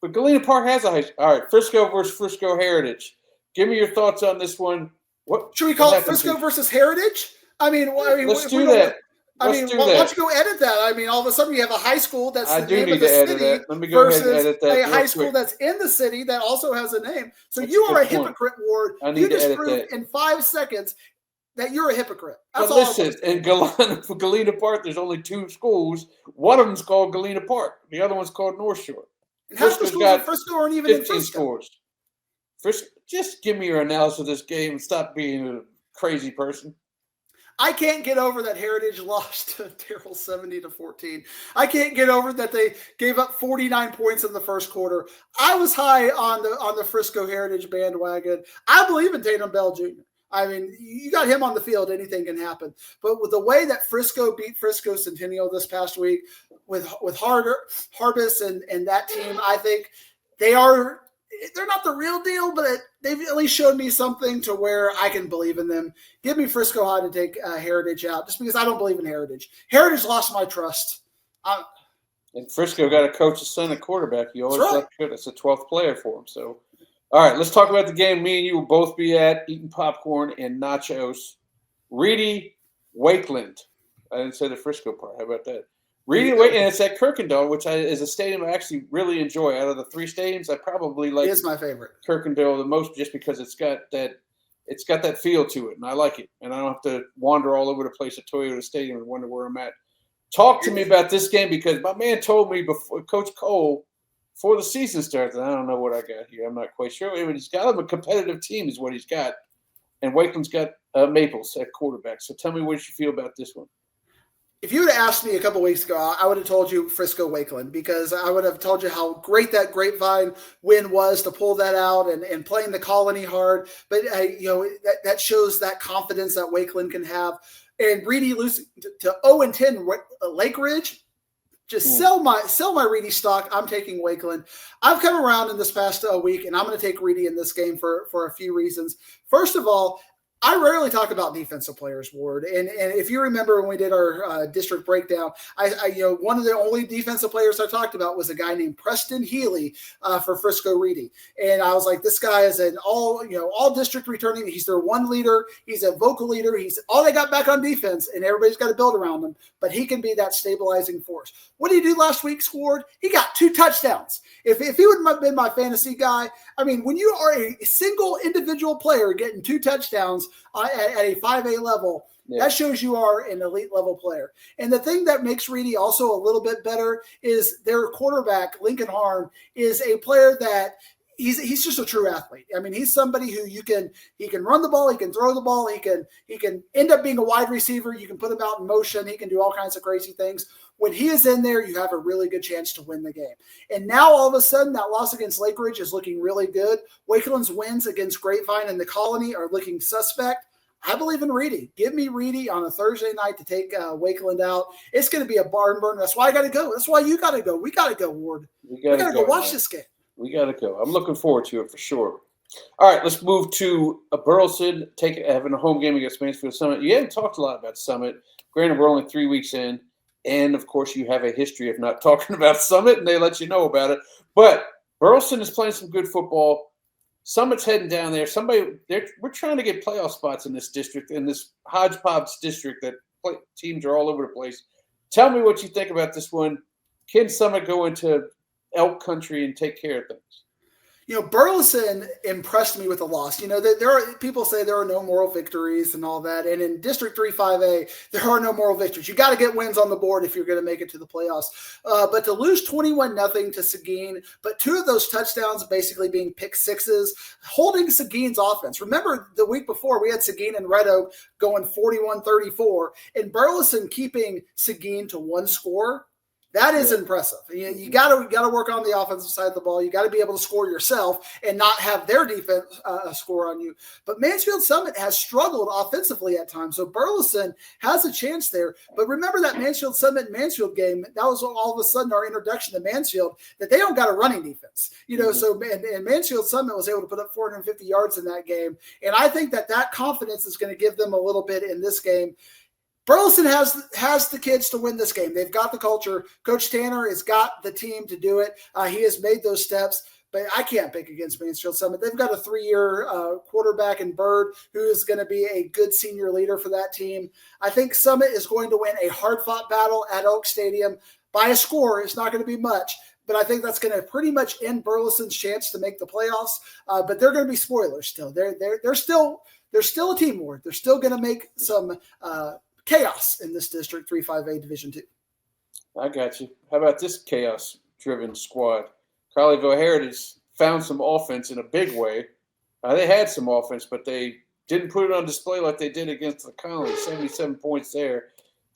But Galena Park has a high school. All right, Frisco versus Frisco Heritage. Give me your thoughts on this one. What should we call it? Frisco versus Heritage? Let's do that. Why don't you go edit that? I mean, all of a sudden you have a high school that's I the do name need of the to edit city that. Let me go ahead and edit that. A high school that's in the city that also has a name. So That's you a are a good point. hypocrite, Ward. I need You to just edit proved that. in 5 seconds that you're a hypocrite. That's But all. listen, in Galena Park, there's only 2 schools. One of them's called Galena Park. The other one's called North Shore. And half the schools in Frisco aren't even in 15 Frisco. scores. Frisco, just give me your analysis of this game and stop being a crazy person. I can't get over that Heritage lost to Terrell 70-14. I can't get over that they gave up 49 points in the first quarter. I was high on the Frisco Heritage bandwagon. I believe in Tatum Bell Jr. I mean, you got him on the field, anything can happen. But with the way that Frisco beat Frisco Centennial this past week, with Harbis and that team, I think they're not the real deal, but they've at least showed me something to where I can believe in them. Give me Frisco High to take Heritage out, just because I don't believe in Heritage. Heritage lost my trust. And Frisco got a coach, a son, a quarterback. He always right. left good. It's a 12th player for him. So, all right, let's talk about the game. Me and you will both be at eating popcorn and nachos. Reedy, Wakeland. I didn't say the Frisco part. How about that? Reedy, Wakeland, and it's at Kirkendall, which is a stadium I actually really enjoy. Out of the 3 stadiums, I probably like. It is my favorite. Kirkendall the most, just because it's got that feel to it, and I like it. And I don't have to wander all over the place at Toyota Stadium and wonder where I'm at. Talk to me about this game, because my man told me before, Coach Cole, before the season starts, and I don't know what I got here. I'm not quite sure. I mean, he's got a competitive team is what he's got. And Wakeland's got Maples at quarterback. So tell me what you feel about this one. If you would have asked me a couple weeks ago, I would have told you Frisco Wakeland, because I would have told you how great that Grapevine win was to pull that out and playing the Colony hard. But that shows that confidence that Wakeland can have. And Reedy losing to 0-10 Lake Ridge, just sell my Reedy stock. I'm taking Wakeland. I've come around in this past week, and I'm going to take Reedy in this game for a few reasons. First of all, I rarely talk about defensive players, Ward. And if you remember when we did our district breakdown, one of the only defensive players I talked about was a guy named Preston Healy for Frisco Reedy. And I was like, this guy is an all district returning. He's their one leader. He's a vocal leader. He's all they got back on defense, and everybody's got to build around him. But he can be that stabilizing force. What did he do last week, Ward? He got 2 touchdowns. If he would have been my fantasy guy, I mean, when you are a single individual player getting 2 touchdowns at a 5A level, that shows you are an elite level player. And the thing that makes Reedy also a little bit better is their quarterback, Lincoln Harn, is a player that he's just a true athlete. I mean, he's somebody who he can run the ball, he can throw the ball, he can end up being a wide receiver. You can put him out in motion. He can do all kinds of crazy things. When he is in there, you have a really good chance to win the game. And now all of a sudden, that loss against Lake Ridge is looking really good. Wakeland's wins against Grapevine and the Colony are looking suspect. I believe in Reedy. Give me Reedy on a Thursday night to take Wakeland out. It's going to be a barn burner. That's why I got to go. That's why you got to go. We got to go, Ward. We got to go watch this game. We got to go. I'm looking forward to it for sure. All right, let's move to Burleson, having a home game against Mansfield Summit. You haven't talked a lot about Summit. Granted, we're only 3 weeks in. And, of course, you have a history of not talking about Summit, and they let you know about it. But Burleson is playing some good football. Summit's heading down there. We're trying to get playoff spots in this district, in this hodgepodge district that teams are all over the place. Tell me what you think about this one. Can Summit go into elk country and take care of things? Burleson impressed me with the loss. There are people say there are no moral victories and all that. And in District 3-5A, there are no moral victories. You got to get wins on the board if you're going to make it to the playoffs. But to lose 21-0 to Seguin, but 2 of those touchdowns basically being pick sixes, holding Seguin's offense. Remember the week before we had Seguin and Red Oak going 41-34, and Burleson keeping Seguin to 1 score. That is impressive. You got to work on the offensive side of the ball. You got to be able to score yourself and not have their defense score on you. But Mansfield Summit has struggled offensively at times, so Burleson has a chance there. But remember that Mansfield Summit Mansfield game, that was all of a sudden our introduction to Mansfield, that they don't got a running defense. So and Mansfield Summit was able to put up 450 yards in that game. And I think that confidence is going to give them a little bit in this game. Burleson has the kids to win this game. They've got the culture. Coach Tanner has got the team to do it. He has made those steps, but I can't pick against Mansfield Summit. They've got a 3-year quarterback in Bird who is going to be a good senior leader for that team. I think Summit is going to win a hard-fought battle at Oak Stadium by a score. It's not going to be much, but I think that's going to pretty much end Burleson's chance to make the playoffs. But they're going to be spoilers still. They're still a team war. They're still going to make some chaos in this district 3-5A Division II. I got you. How about this chaos-driven squad? Colleyville Heritage found some offense in a big way. They had some offense, but they didn't put it on display like they did against the Colony. 77 points there.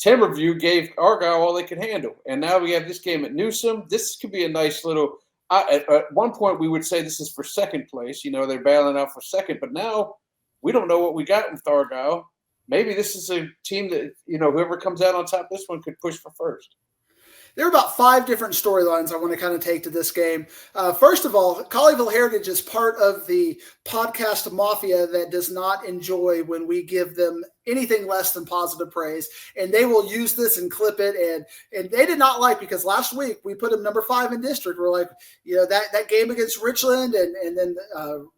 Timberview gave Argyle all they could handle. And now we have this game at Newsom. This could be a nice little at one point we would say this is for second place. They're battling out for second. But now we don't know what we got with Argyle. Maybe this is a team that, whoever comes out on top this one could push for first. There are about 5 different storylines I want to kind of take to this game. First of all, Colleyville Heritage is part of the podcast mafia that does not enjoy when we give them anything less than positive praise. And they will use this and clip it. And they did not like, because last week we put them number 5 in district. We're like, that game against Richland and then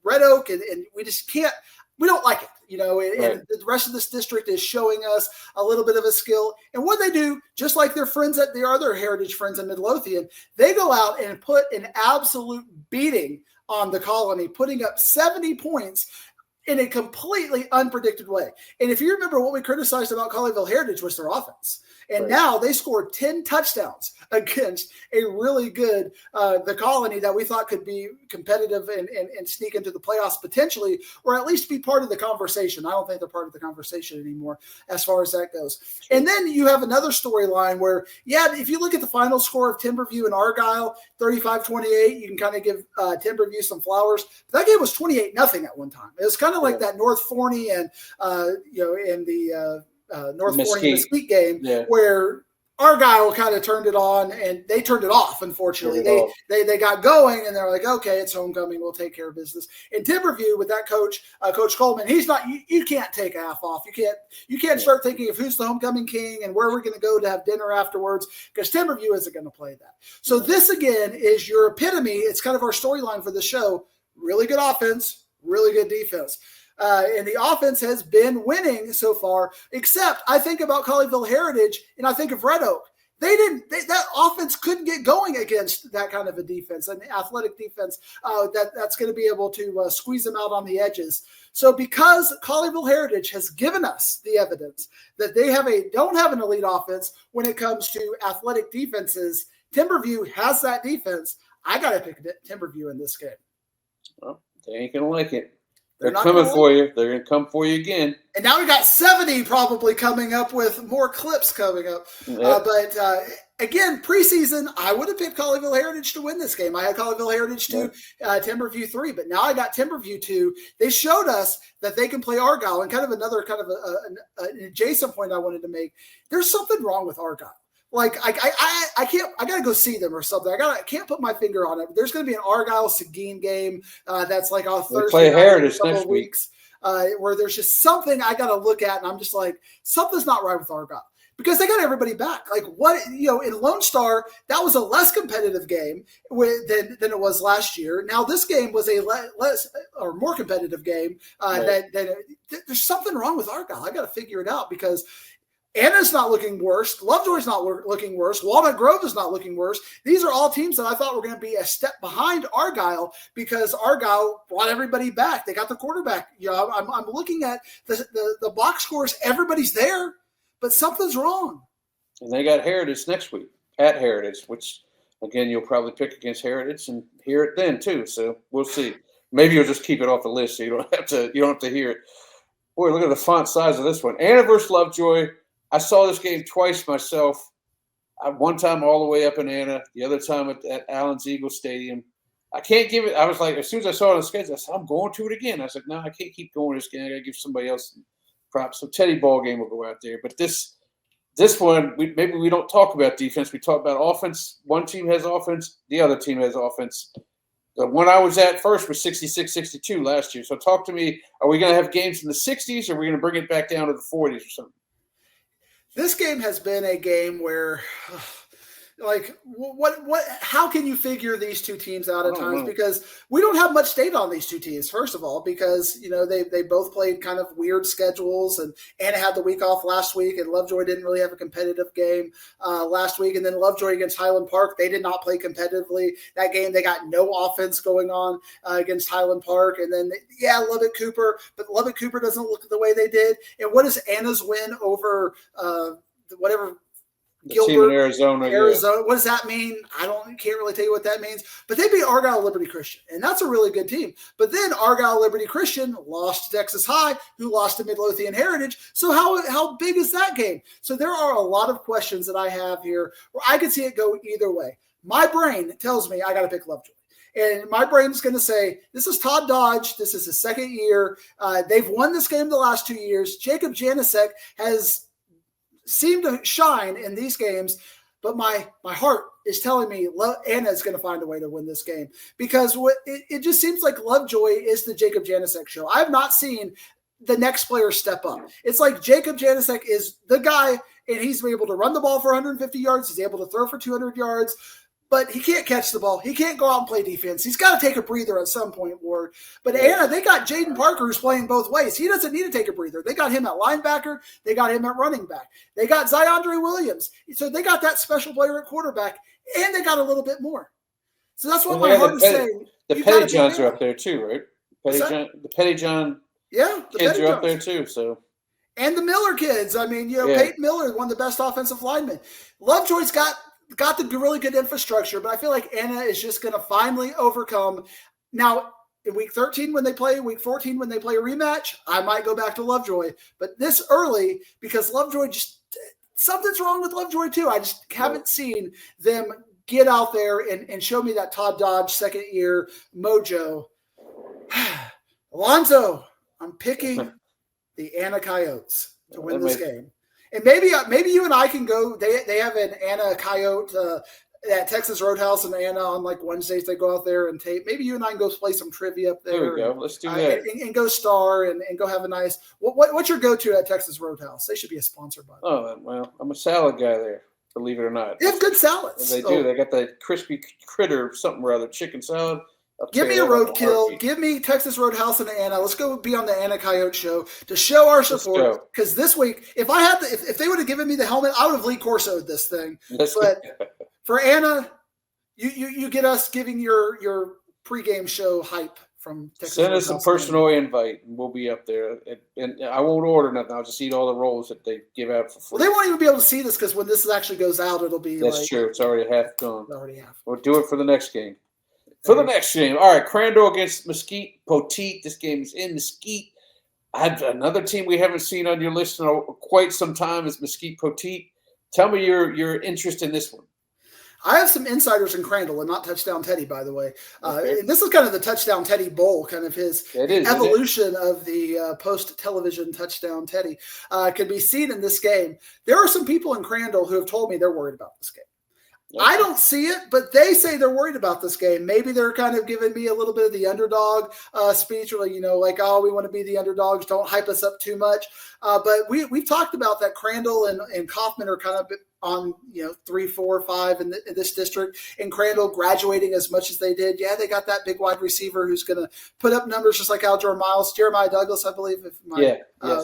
Red Oak, and we just can't. We don't like it, Right. And the rest of this district is showing us a little bit of a skill. And what they do, just like their friends at the other Heritage friends in Midlothian, they go out and put an absolute beating on the Colony, putting up 70 points in a completely unpredicted way. And if you remember, what we criticized about Colleyville Heritage was their offense. And now they scored 10 touchdowns against a really good the Colony that we thought could be competitive and sneak into the playoffs potentially, or at least be part of the conversation. I don't think they're part of the conversation anymore as far as that goes. And then you have another storyline where, if you look at the final score of Timberview and Argyle, 35-28, you can kind of give Timberview some flowers. But that game was 28-0 at one time. It was kind of like that North Forney and in the North Forney Mesquite game where Argyle kind of turned it on and they turned it off. Unfortunately, they got going and they're like, okay, it's homecoming, we'll take care of business. And Timberview with that coach, Coach Coleman, he's not. You can't take a half off. You can't start thinking of who's the homecoming king and where we're going to go to have dinner afterwards, because Timberview isn't going to play that. So this again is your epitome. It's kind of our storyline for the show. Really good offense, really good defense. And the offense has been winning so far, except I think about Colleyville Heritage and I think of Red Oak. That offense couldn't get going against that kind of a defense, an athletic defense that's going to be able to squeeze them out on the edges. So because Colleyville Heritage has given us the evidence that they don't have an elite offense when it comes to athletic defenses, Timberview has that defense. I got to pick Timberview in this game. Well, they ain't going to like it. They're coming for you. They're going to come for you again. And now we got 70 probably coming up with more clips coming up. Yep. But again, preseason, I would have picked Colleyville Heritage to win this game. I had Colleyville Heritage 2, Timberview 3, but now I got Timberview 2. They showed us that they can play Argyle. And kind of another an adjacent point I wanted to make, there's something wrong with Argyle. Like I can't. I gotta go see them or something. I can't put my finger on it. There's going to be an Argyle Seguin game that's like on Thursday. Play Heritage next week. Where there's just something I got to look at, and I'm just like, something's not right with Argyle, because they got everybody back. Like in Lone Star, that was a less competitive game than it was last year. Now this game was a less or more competitive game. There's something wrong with Argyle. I got to figure it out, because Anna's not looking worse. Lovejoy's not looking worse. Walnut Grove is not looking worse. These are all teams that I thought were going to be a step behind Argyle, because Argyle brought everybody back. They got the quarterback. I'm looking at the box scores. Everybody's there, but something's wrong. And they got Heritage next week at Heritage, which, again, you'll probably pick against Heritage and hear it then too. So we'll see. Maybe you'll just keep it off the list so you don't have to hear it. Boy, look at the font size of this one. Anna versus Lovejoy. I saw this game twice myself. one time all the way up in Anna, the other time at Allen's Eagle Stadium. I can't give it. I was like, as soon as I saw it on the schedule, I said, I'm going to it again. I said, no, I can't keep going this game. I got to give somebody else props. So Teddy ball game will go out there. But this one, maybe we don't talk about defense. We talk about offense. One team has offense. The other team has offense. The one I was at first was 66-62 last year. So talk to me. Are we going to have games in the 60s, or are we going to bring it back down to the 40s or something? This game has been a game where how can you figure these two teams out at times? Because we don't have much data on these two teams, first of all, because, they both played kind of weird schedules, and Anna had the week off last week, and Lovejoy didn't really have a competitive game last week. And then Lovejoy against Highland Park, they did not play competitively. That game, they got no offense going on against Highland Park. And then, Lubbock Cooper, but Lubbock Cooper doesn't look the way they did. And what is Anna's win over whatever – Gilbert, team in Arizona. Yeah. What does that mean? Can't really tell you what that means. But they beat Argyle Liberty Christian, and that's a really good team. But then Argyle Liberty Christian lost to Texas High, who lost to Midlothian Heritage. So how big is that game? So there are a lot of questions that I have here where I could see it go either way. My brain tells me I got to pick Lovejoy. And my brain's going to say, this is Todd Dodge. This is his second year. They've won this game the last 2 years. Jacob Janicek has seem to shine in these games, but my heart is telling me Anna is going to find a way to win this game, because it just seems like Lovejoy is the Jacob Janicek show. I have not seen the next player step up. It's like Jacob Janicek is the guy, and he's able to run the ball for 150 yards. He's able to throw for 200 yards. But he can't catch the ball. He can't go out and play defense. He's got to take a breather at some point, Ward. But Anna, they got Jaden Parker, who's playing both ways. He doesn't need to take a breather. They got him at linebacker. They got him at running back. They got Zyondre Williams. So they got that special player at quarterback, and they got a little bit more. So that's what my heart is saying. The Pettyjohns are up there too, right? The Pettyjohn kids are up there too. So. And the Miller kids. I mean, Peyton Miller, one of the best offensive linemen. Lovejoy's got the really good infrastructure, but I feel like Anna is just going to finally overcome. Now, in week 13 when they play, week 14 when they play a rematch, I might go back to Lovejoy. But this early, because Lovejoy something's wrong with Lovejoy too. I just haven't seen them get out there and show me that Todd Dodge second year mojo. Alonzo, I'm picking the Anna Coyotes to win this game. And maybe you and I can go. They have an Anna Coyote at Texas Roadhouse in Anna on like Wednesdays. They go out there and tape. Maybe you and I can go play some trivia up there. There we go. Let's do that. And go star and go have a nice. What's your go-to at Texas Roadhouse? They should be a sponsor, by the way. Oh, well, I'm a salad guy there, believe it or not. They have good salads. They do. They got that crispy critter, something or other, chicken salad. Give me a roadkill. Give me Texas Roadhouse and Anna. Let's go be on the Anna Coyote show to show our support. Because this week, if they would have given me the helmet, I would have Lee Corso'd this thing. But for Anna, you get us giving your pregame show hype from Texas. Send us a personal invite, and we'll be up there. And I won't order nothing. I'll just eat all the rolls that they give out for free. Well, they won't even be able to see this because when this actually goes out, it'll be That's true. It's already half gone. It's already half. We'll do it for the next game. For the next game. All right, Crandall against Mesquite Poteet. This game is in Mesquite. I had another team we haven't seen on your list in quite some time is Mesquite Poteet. Tell me your interest in this one. I have some insiders in Crandall and not Touchdown Teddy, by the way. And this is kind of the Touchdown Teddy Bowl, kind of his evolution of the post-television Touchdown Teddy can be seen in this game. There are some people in Crandall who have told me they're worried about this game. Okay. I don't see it, but they say they're worried about this game. Maybe they're kind of giving me a little bit of the underdog speech, or we want to be the underdogs. Don't hype us up too much. But we've talked about that Crandall and Kaufman are kind of on 3, 4, 5 in this district, and Crandall graduating as much as they did. Yeah, they got that big wide receiver who's going to put up numbers just like Jeremiah Douglas, I believe, if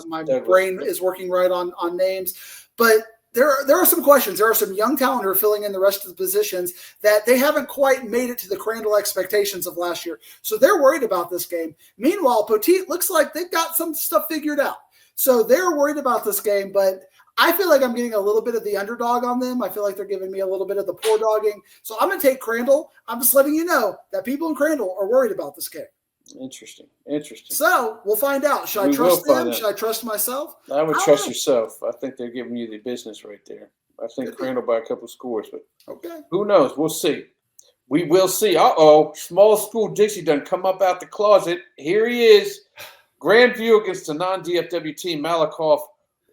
my brain is working right on names. But there are some questions. There are some young talent who are filling in the rest of the positions that they haven't quite made it to the Crandall expectations of last year. So they're worried about this game. Meanwhile, Poteet looks like they've got some stuff figured out. So they're worried about this game, but I feel like I'm getting a little bit of the underdog on them. I feel like they're giving me a little bit of the poor dogging. So I'm going to take Crandall. I'm just letting you know that people in Crandall are worried about this game. Interesting. So we'll find out. Should I trust them? Should I trust myself? I would trust yourself. I think they're giving you the business right there. I think Crandall by a couple scores, but Okay. who knows? We'll see. We will see. Uh-oh, small school Dixie done come up out the closet. Here he is. Grandview against the non-DFW team, Malakoff.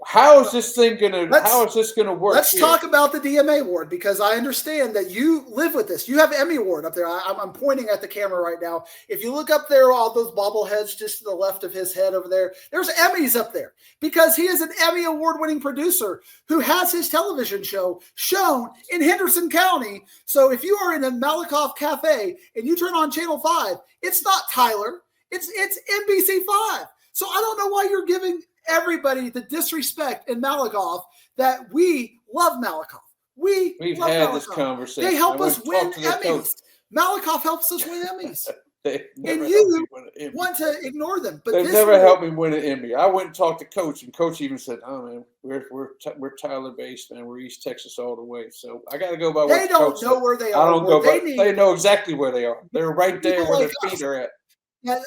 How is this gonna work? Let's talk about the DMA award, because I understand that you live with this. You have Emmy award up there. I'm pointing at the camera right now. If you look up there, all those bobbleheads just to the left of his head over there, there's Emmys up there, because he is an Emmy award-winning producer who has his television show shown in Henderson County. So if you are in a Malakoff cafe and you turn on Channel 5, it's not Tyler. It's NBC5. So I don't know why you're giving everybody the disrespect in Malakoff that we love Malakoff. We've had Malakoff. this conversation. They help us win Emmys. Malakoff helps us win Emmys. And you want to ignore them. But they've never helped me win an Emmy. I went and talked to Coach, and Coach even said, "Oh man, we're Tyler based, man. We're East Texas all the way." So I got to go by what they don't know where they are. I don't go by. They know exactly where they are. They're right there where their feet are at.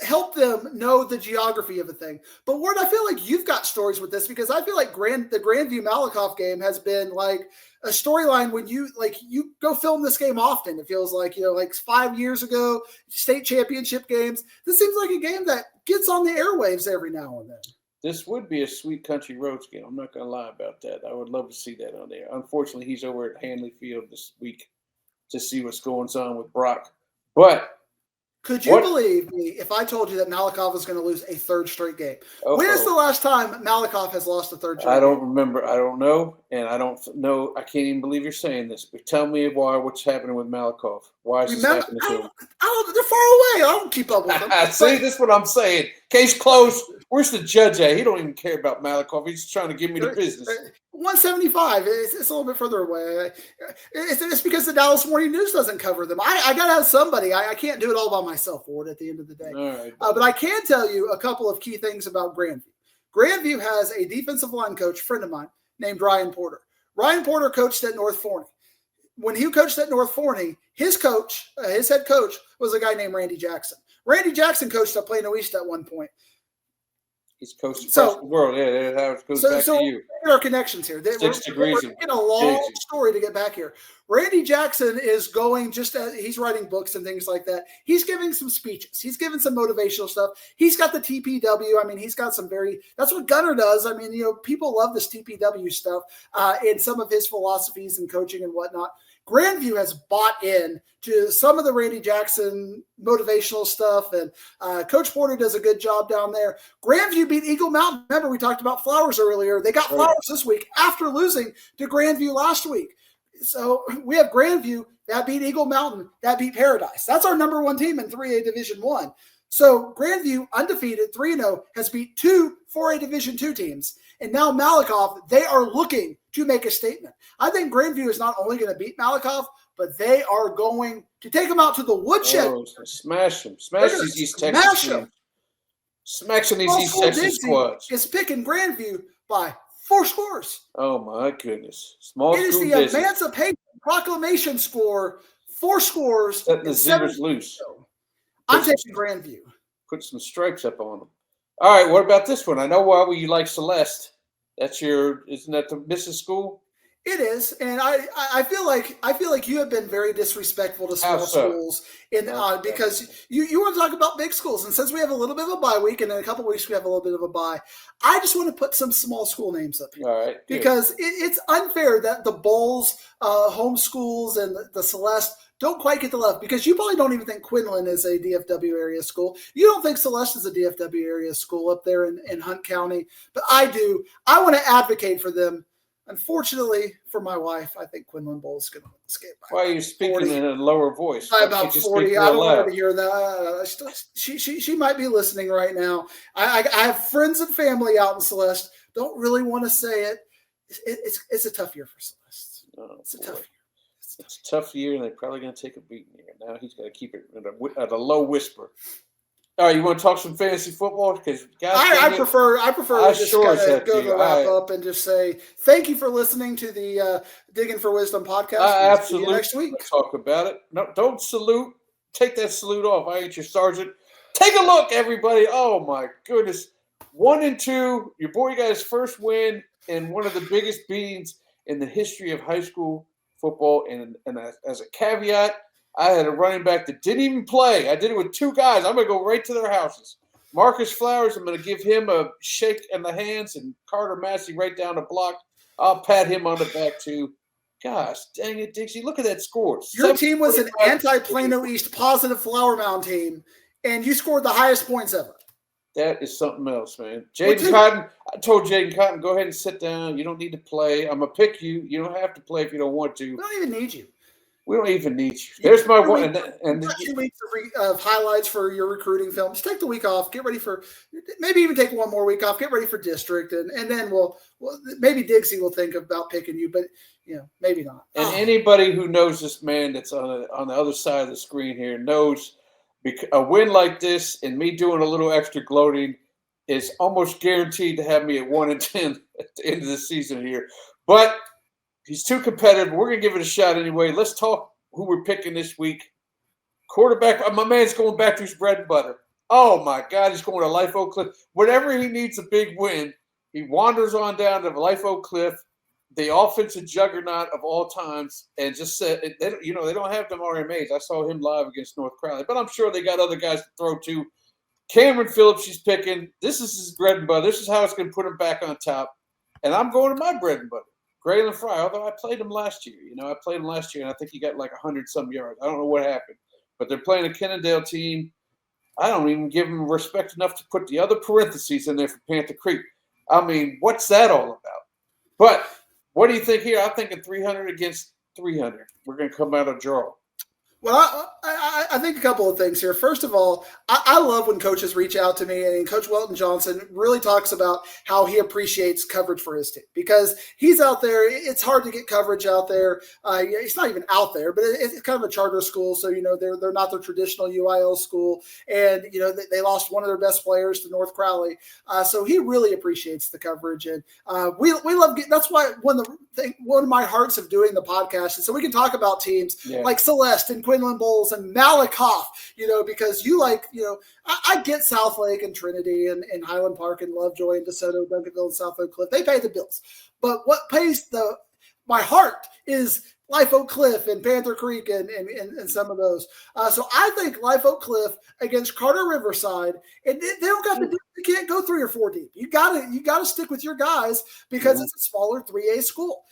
Help them know the geography of a thing. But Ward, I feel like you've got stories with this, because I feel like the Grandview Malakoff game has been like a storyline when you go film this game often. It feels like, like 5 years ago, state championship games. This seems like a game that gets on the airwaves every now and then. This would be a sweet country roads game. I'm not going to lie about that. I would love to see that on there. Unfortunately, he's over at Hanley Field this week to see what's going on with Brock. But could you believe me if I told you that Malakoff is going to lose a third straight game? Uh-oh. When is the last time Malakoff has lost a third straight game? I don't remember. I don't know. And I don't know. I can't even believe you're saying this. But tell me what's happening with Malakoff. Why is this happening to him? They're far away. I don't keep up with them. See, this is what I'm saying. Case closed. Where's the judge at? He don't even care about Malakoff. He's trying to give me the business. 175. It's a little bit further away. It's because the Dallas Morning News doesn't cover them. I got to have somebody. I can't do it all by myself, Ward, at the end of the day. All right. But I can tell you a couple of key things about Grandview. Grandview has a defensive line coach, friend of mine, named Ryan Porter. Ryan Porter coached at North Forney. When he coached at North Forney, his head coach, was a guy named Randy Jackson. Randy Jackson coached at Plano East at one point. He's coached across the world. Yeah, that goes back to you. Our connections here. 6 degrees. We're in a long story to get back here. Randy Jackson is going he's writing books and things like that. He's giving some speeches. He's giving some motivational stuff. He's got the TPW. I mean, he's got some that's what Gunner does. I mean, people love this TPW stuff and some of his philosophies and coaching and whatnot. Grandview has bought in to some of the Randy Jackson motivational stuff, and Coach Porter does a good job down there. Grandview beat Eagle Mountain. Remember, we talked about Flowers earlier. They got Flowers this week after losing to Grandview last week. So we have Grandview that beat Eagle Mountain, that beat Paradise. That's our number one team in 3A Division I. So Grandview, undefeated, 3-0, has beat 2 4A Division II teams. And now Malakoff, they are looking to make a statement. I think Grandview is not only going to beat Malakoff, but they are going to take them out to the woodshed. Smash them. Smash these East Texas teams. Smashing these East Texas squads. It's picking Grandview by 4 scores. Oh, my goodness. It is the Emancipation Proclamation score, 4 scores. Setting the ziggers loose. I'm taking Grandview. Put some stripes up on them. All right, what about this one? I know why you like Celeste. Isn't that the Mrs. School? It is, and I feel like you have been very disrespectful to small schools, because you want to talk about big schools, and since we have a little bit of a bye week, and in a couple of weeks we have a little bit of a bye, I just want to put some small school names up here. All right, because it's unfair that the Bulls, home schools, and the Celeste don't quite get the love, because you probably don't even think Quinlan is a DFW area school. You don't think Celeste is a DFW area school up there in Hunt County, but I do. I want to advocate for them. Unfortunately for my wife, I think Quinlan Bowl is going to win this game. Why are you speaking 40, in a lower voice? By about 40. I don't want her to hear that. She might be listening right now. I have friends and family out in Celeste. Don't really want to say it. It's a tough year for Celeste. It's a tough year. It's a tough year, and they're probably going to take a beating here. Now he's got to keep it at a low whisper. All right, you want to talk some fantasy football? Because I prefer to just go to the wrap up and just say thank you for listening to the Digging for Wisdom podcast. Absolutely. Next week. Let's talk about it. No, don't salute. Take that salute off. I ain't your sergeant. Take a look, everybody. Oh my goodness, 1-2. Your boy got his first win and one of the biggest beatings in the history of high school football. And as a caveat, I had a running back that didn't even play. I did it with two guys. I'm going to go right to their houses. Marcus Flowers, I'm going to give him a shake in the hands, and Carter Massey right down the block. I'll pat him on the back too. Gosh, dang it, Dixie. Look at that score. Your team was an anti-Plano East positive Flower Mound team, and you scored the highest points ever. That is something else, man. Jaden Cotton, I told Jaden Cotton, go ahead and sit down. You don't need to play. I'm going to pick you. You don't have to play if you don't want to. We don't even need you. We don't even need you. There's my one. And 2 weeks of highlights for your recruiting film. Just take the week off. Get ready for maybe even take one more week off. Get ready for district, and then we'll maybe Diggsy will think about picking you, but maybe not. And anybody who knows this man that's on the other side of the screen here knows a win like this and me doing a little extra gloating is almost guaranteed to have me at 1-10 at the end of the season here, but. He's too competitive. We're going to give it a shot anyway. Let's talk who we're picking this week. Quarterback. My man's going back to his bread and butter. Oh, my God. He's going to Life Oak Cliff. Whenever he needs a big win, he wanders on down to Life Oak Cliff, the offensive juggernaut of all times, and just said, they don't have Damari Mays. I saw him live against North Crowley, but I'm sure they got other guys to throw to. Cameron Phillips, he's picking. This is his bread and butter. This is how it's going to put him back on top. And I'm going to my bread and butter. Graylin Fry, although I played him last year. I played him last year, and I think he got like 100-some yards. I don't know what happened. But they're playing a Kennedale team. I don't even give them respect enough to put the other parentheses in there for Panther Creek. I mean, what's that all about? But what do you think here? I'm thinking 300 against 300. We're going to come out a draw. Well, I think a couple of things here. First of all, I love when coaches reach out to me, and Coach Welton Johnson really talks about how he appreciates coverage for his team because he's out there. It's hard to get coverage out there. It's not even out there, but it's kind of a charter school, so they're not the traditional UIL school, and they lost one of their best players to North Crowley. So he really appreciates the coverage, and we love. That's why one of my hearts of doing the podcast is so we can talk about teams like Celeste and Quinlan Bowles and Malakoff, because I get Southlake and Trinity and Highland Park and Lovejoy and DeSoto, Duncanville and South Oak Cliff. They pay the bills. But what pays my heart is Life Oak Cliff and Panther Creek and some of those. So I think Life Oak Cliff against Carter Riverside, and they don't got to do. You can't go 3 or 4 deep. You gotta stick with your guys because it's a smaller 3A school.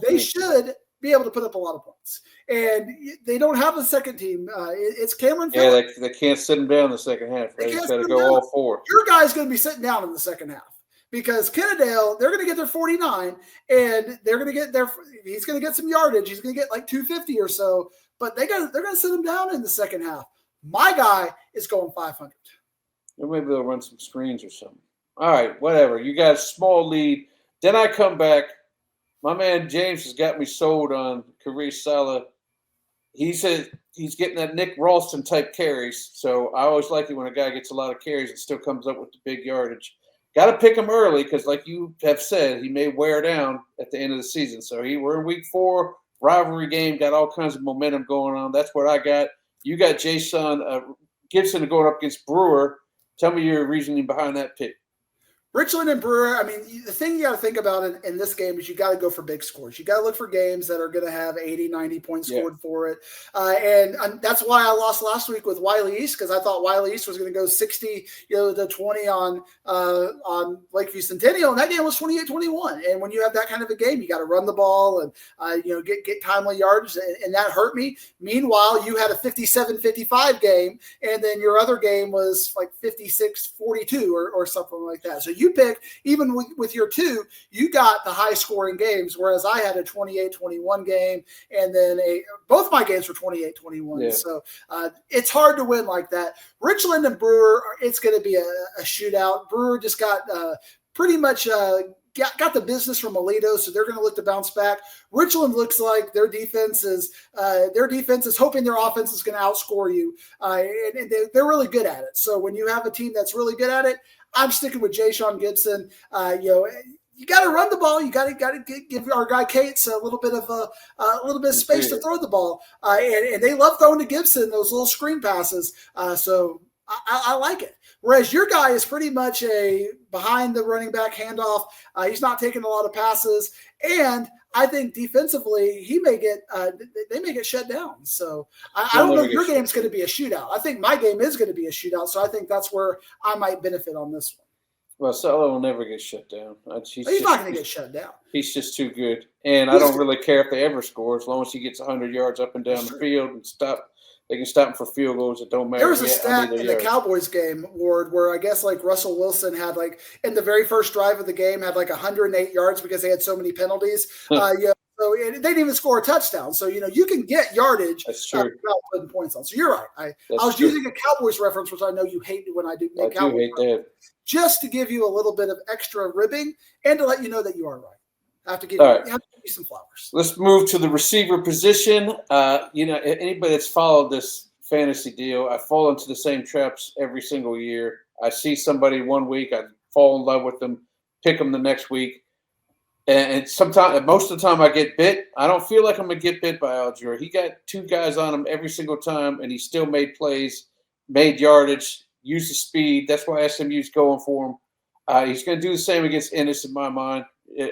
They should be able to put up a lot of points. And they don't have a second team. It's Cameron Phillips. Yeah, they can't sit them down in the second half. Right? They just got to go all 4. Your guy's going to be sitting down in the second half because Kennedale, they're going to get their 49, and they're going to get he's going to get some yardage. He's going to get like 250 or so, but they're going to sit him down in the second half. My guy is going 500. Maybe they'll run some screens or something. All right, whatever. You got a small lead. Then I come back. My man James has got me sold on Carice Sala. He said he's getting that Nick Ralston type carries. So I always like it when a guy gets a lot of carries and still comes up with the big yardage. Got to pick him early because, like you have said, he may wear down at the end of the season. So we're in week 4, rivalry game, got all kinds of momentum going on. That's what I got. You got Jason Gibson going up against Brewer. Tell me your reasoning behind that pick. Richland and Brewer, I mean, the thing you got to think about in this game is you got to go for big scores. You got to look for games that are going to have 80, 90 points scored for it. And that's why I lost last week with Wiley East because I thought Wiley East was going to go 60 to 20 on Lakeview Centennial, and that game was 28-21. And when you have that kind of a game, you got to run the ball and get timely yards, and that hurt me. Meanwhile, you had a 57-55 game, and then your other game was like 56-42 or something like that. So you pick, even with your 2, you got the high-scoring games, whereas I had a 28-21 game, and then both my games were 28-21. Yeah. So it's hard to win like that. Richland and Brewer, it's going to be a shootout. Brewer just got pretty much got the business from Aledo, so they're going to look to bounce back. Richland looks like their defense is hoping their offense is going to outscore you, and they're really good at it. So when you have a team that's really good at it, I'm sticking with Jay-Sean Gibson. You got to run the ball. You got to give our guy Cates a little bit of space to throw the ball, and they love throwing to Gibson those little screen passes. So I like it. Whereas your guy is pretty much a behind the running back handoff. He's not taking a lot of passes, and I think defensively they may get shut down. So I don't know if your game's going to be a shootout. I think my game is going to be a shootout. So I think that's where I might benefit on this one. Well, Solo will never get shut down. He's not going to get shut down. He's just too good. And I don't really care if they ever score as long as he gets 100 yards up and down the field and stop. They can stop him for field goals. It don't matter. There was a stat in the Cowboys game, Ward, where I guess like Russell Wilson had like in the very first drive of the game had like 108 yards because they had so many penalties. So they didn't even score a touchdown. So, you can get yardage without putting points on. So you're right. I was using a Cowboys reference, which I know you hate when I do make Cowboys. I do hate that. Just to give you a little bit of extra ribbing and to let you know that you are right. I have to give you some flowers. Let's move to the receiver position. Anybody that's followed this fantasy deal, I fall into the same traps every single year. I see somebody one week, I fall in love with them, pick them the next week. And sometimes, most of the time, I get bit. I don't feel like I'm going to get bit by Algier. He got two guys on him every single time, and he still made plays, made yardage, used the speed. That's why SMU's going for him. He's going to do the same against Ennis in my mind.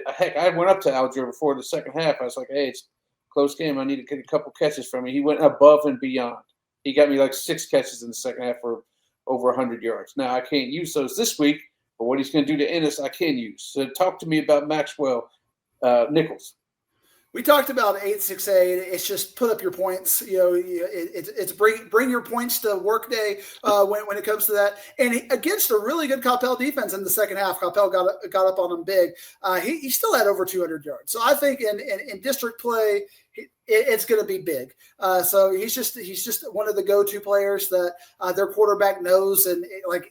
Heck, I went up to Algier before the second half. I was like, hey, it's a close game. I need to get a couple catches from him. He went above and beyond. He got me like 6 catches in the second half for over 100 yards. Now, I can't use those this week. But what he's going to do to Ennis, I can use. So talk to me about Maxwell Nichols. We talked about 8-6-8. It's just put up your points. It's bring your points to workday when it comes to that. And against a really good Coppell defense in the second half, Coppell got up on him big. He still had over 200 yards. So I think in district play, it's going to be big. So he's just one of the go-to players that their quarterback knows, and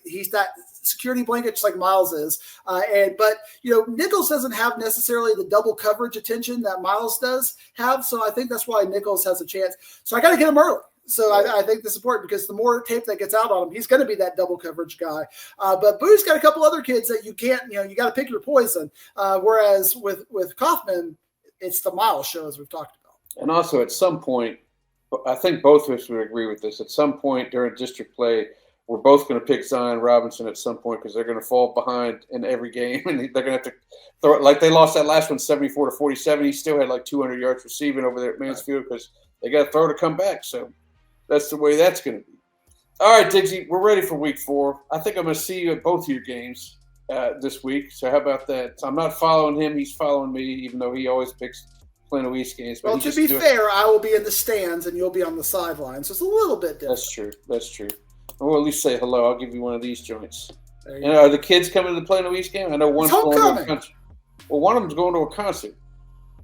he's that security blanket just like Miles is. But Nichols doesn't have necessarily the double coverage attention that Miles does have. So I think that's why Nichols has a chance. So I got to get him early. So I think this is important because the more tape that gets out on him, he's going to be that double coverage guy. But Boo's got a couple other kids that you can't, you got to pick your poison. Whereas with Kaufman, it's the Miles show, as we've talked about. And also at some point, I think both of us would agree with this. At some point during district play, we're both going to pick Zion Robinson at some point because they're going to fall behind in every game, and they're going to have to throw it. Like they lost that last one 74-47. He still had like 200 yards receiving over there at Mansfield because they got to throw to come back. So that's the way that's going to be. All right, Diggsy, we're ready for week 4. I think I'm going to see you at both of your games this week. So how about that? I'm not following him. He's following me, even though he always picks Plano East games. Well, to be fair, I will be in the stands and you'll be on the sidelines. So it's a little bit different. That's true. Or at least say hello. I'll give you one of these joints. And are the kids coming to the Plano East game? I know one's going to a concert. Well, one of them's going to a concert.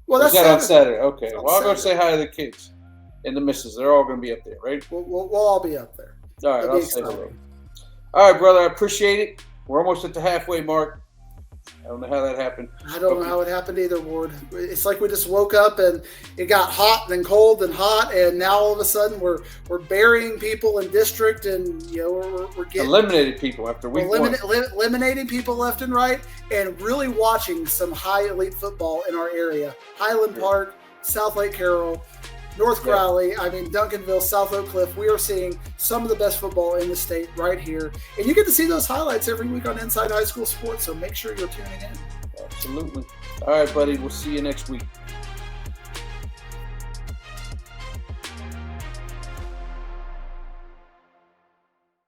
Well, that's on Saturday. Okay. Well, I'll go say hi to the kids and the missus. They're all going to be up there, right? We'll all be up there. All right. I'll say hello. All right, brother. I appreciate it. We're almost at the halfway mark. I don't know how that happened. I don't know how it happened either, Ward. It's like we just woke up and it got hot and then cold and hot, and now all of a sudden we're burying people in district, and we're getting eliminated people after week 1. Eliminating people left and right, and really watching some high elite football in our area. Highland Park, Southlake Carroll, North Crowley, Duncanville, South Oak Cliff. We are seeing some of the best football in the state right here. And you get to see those highlights every week on Inside High School Sports, so make sure you're tuning in. Absolutely. All right, buddy. We'll see you next week.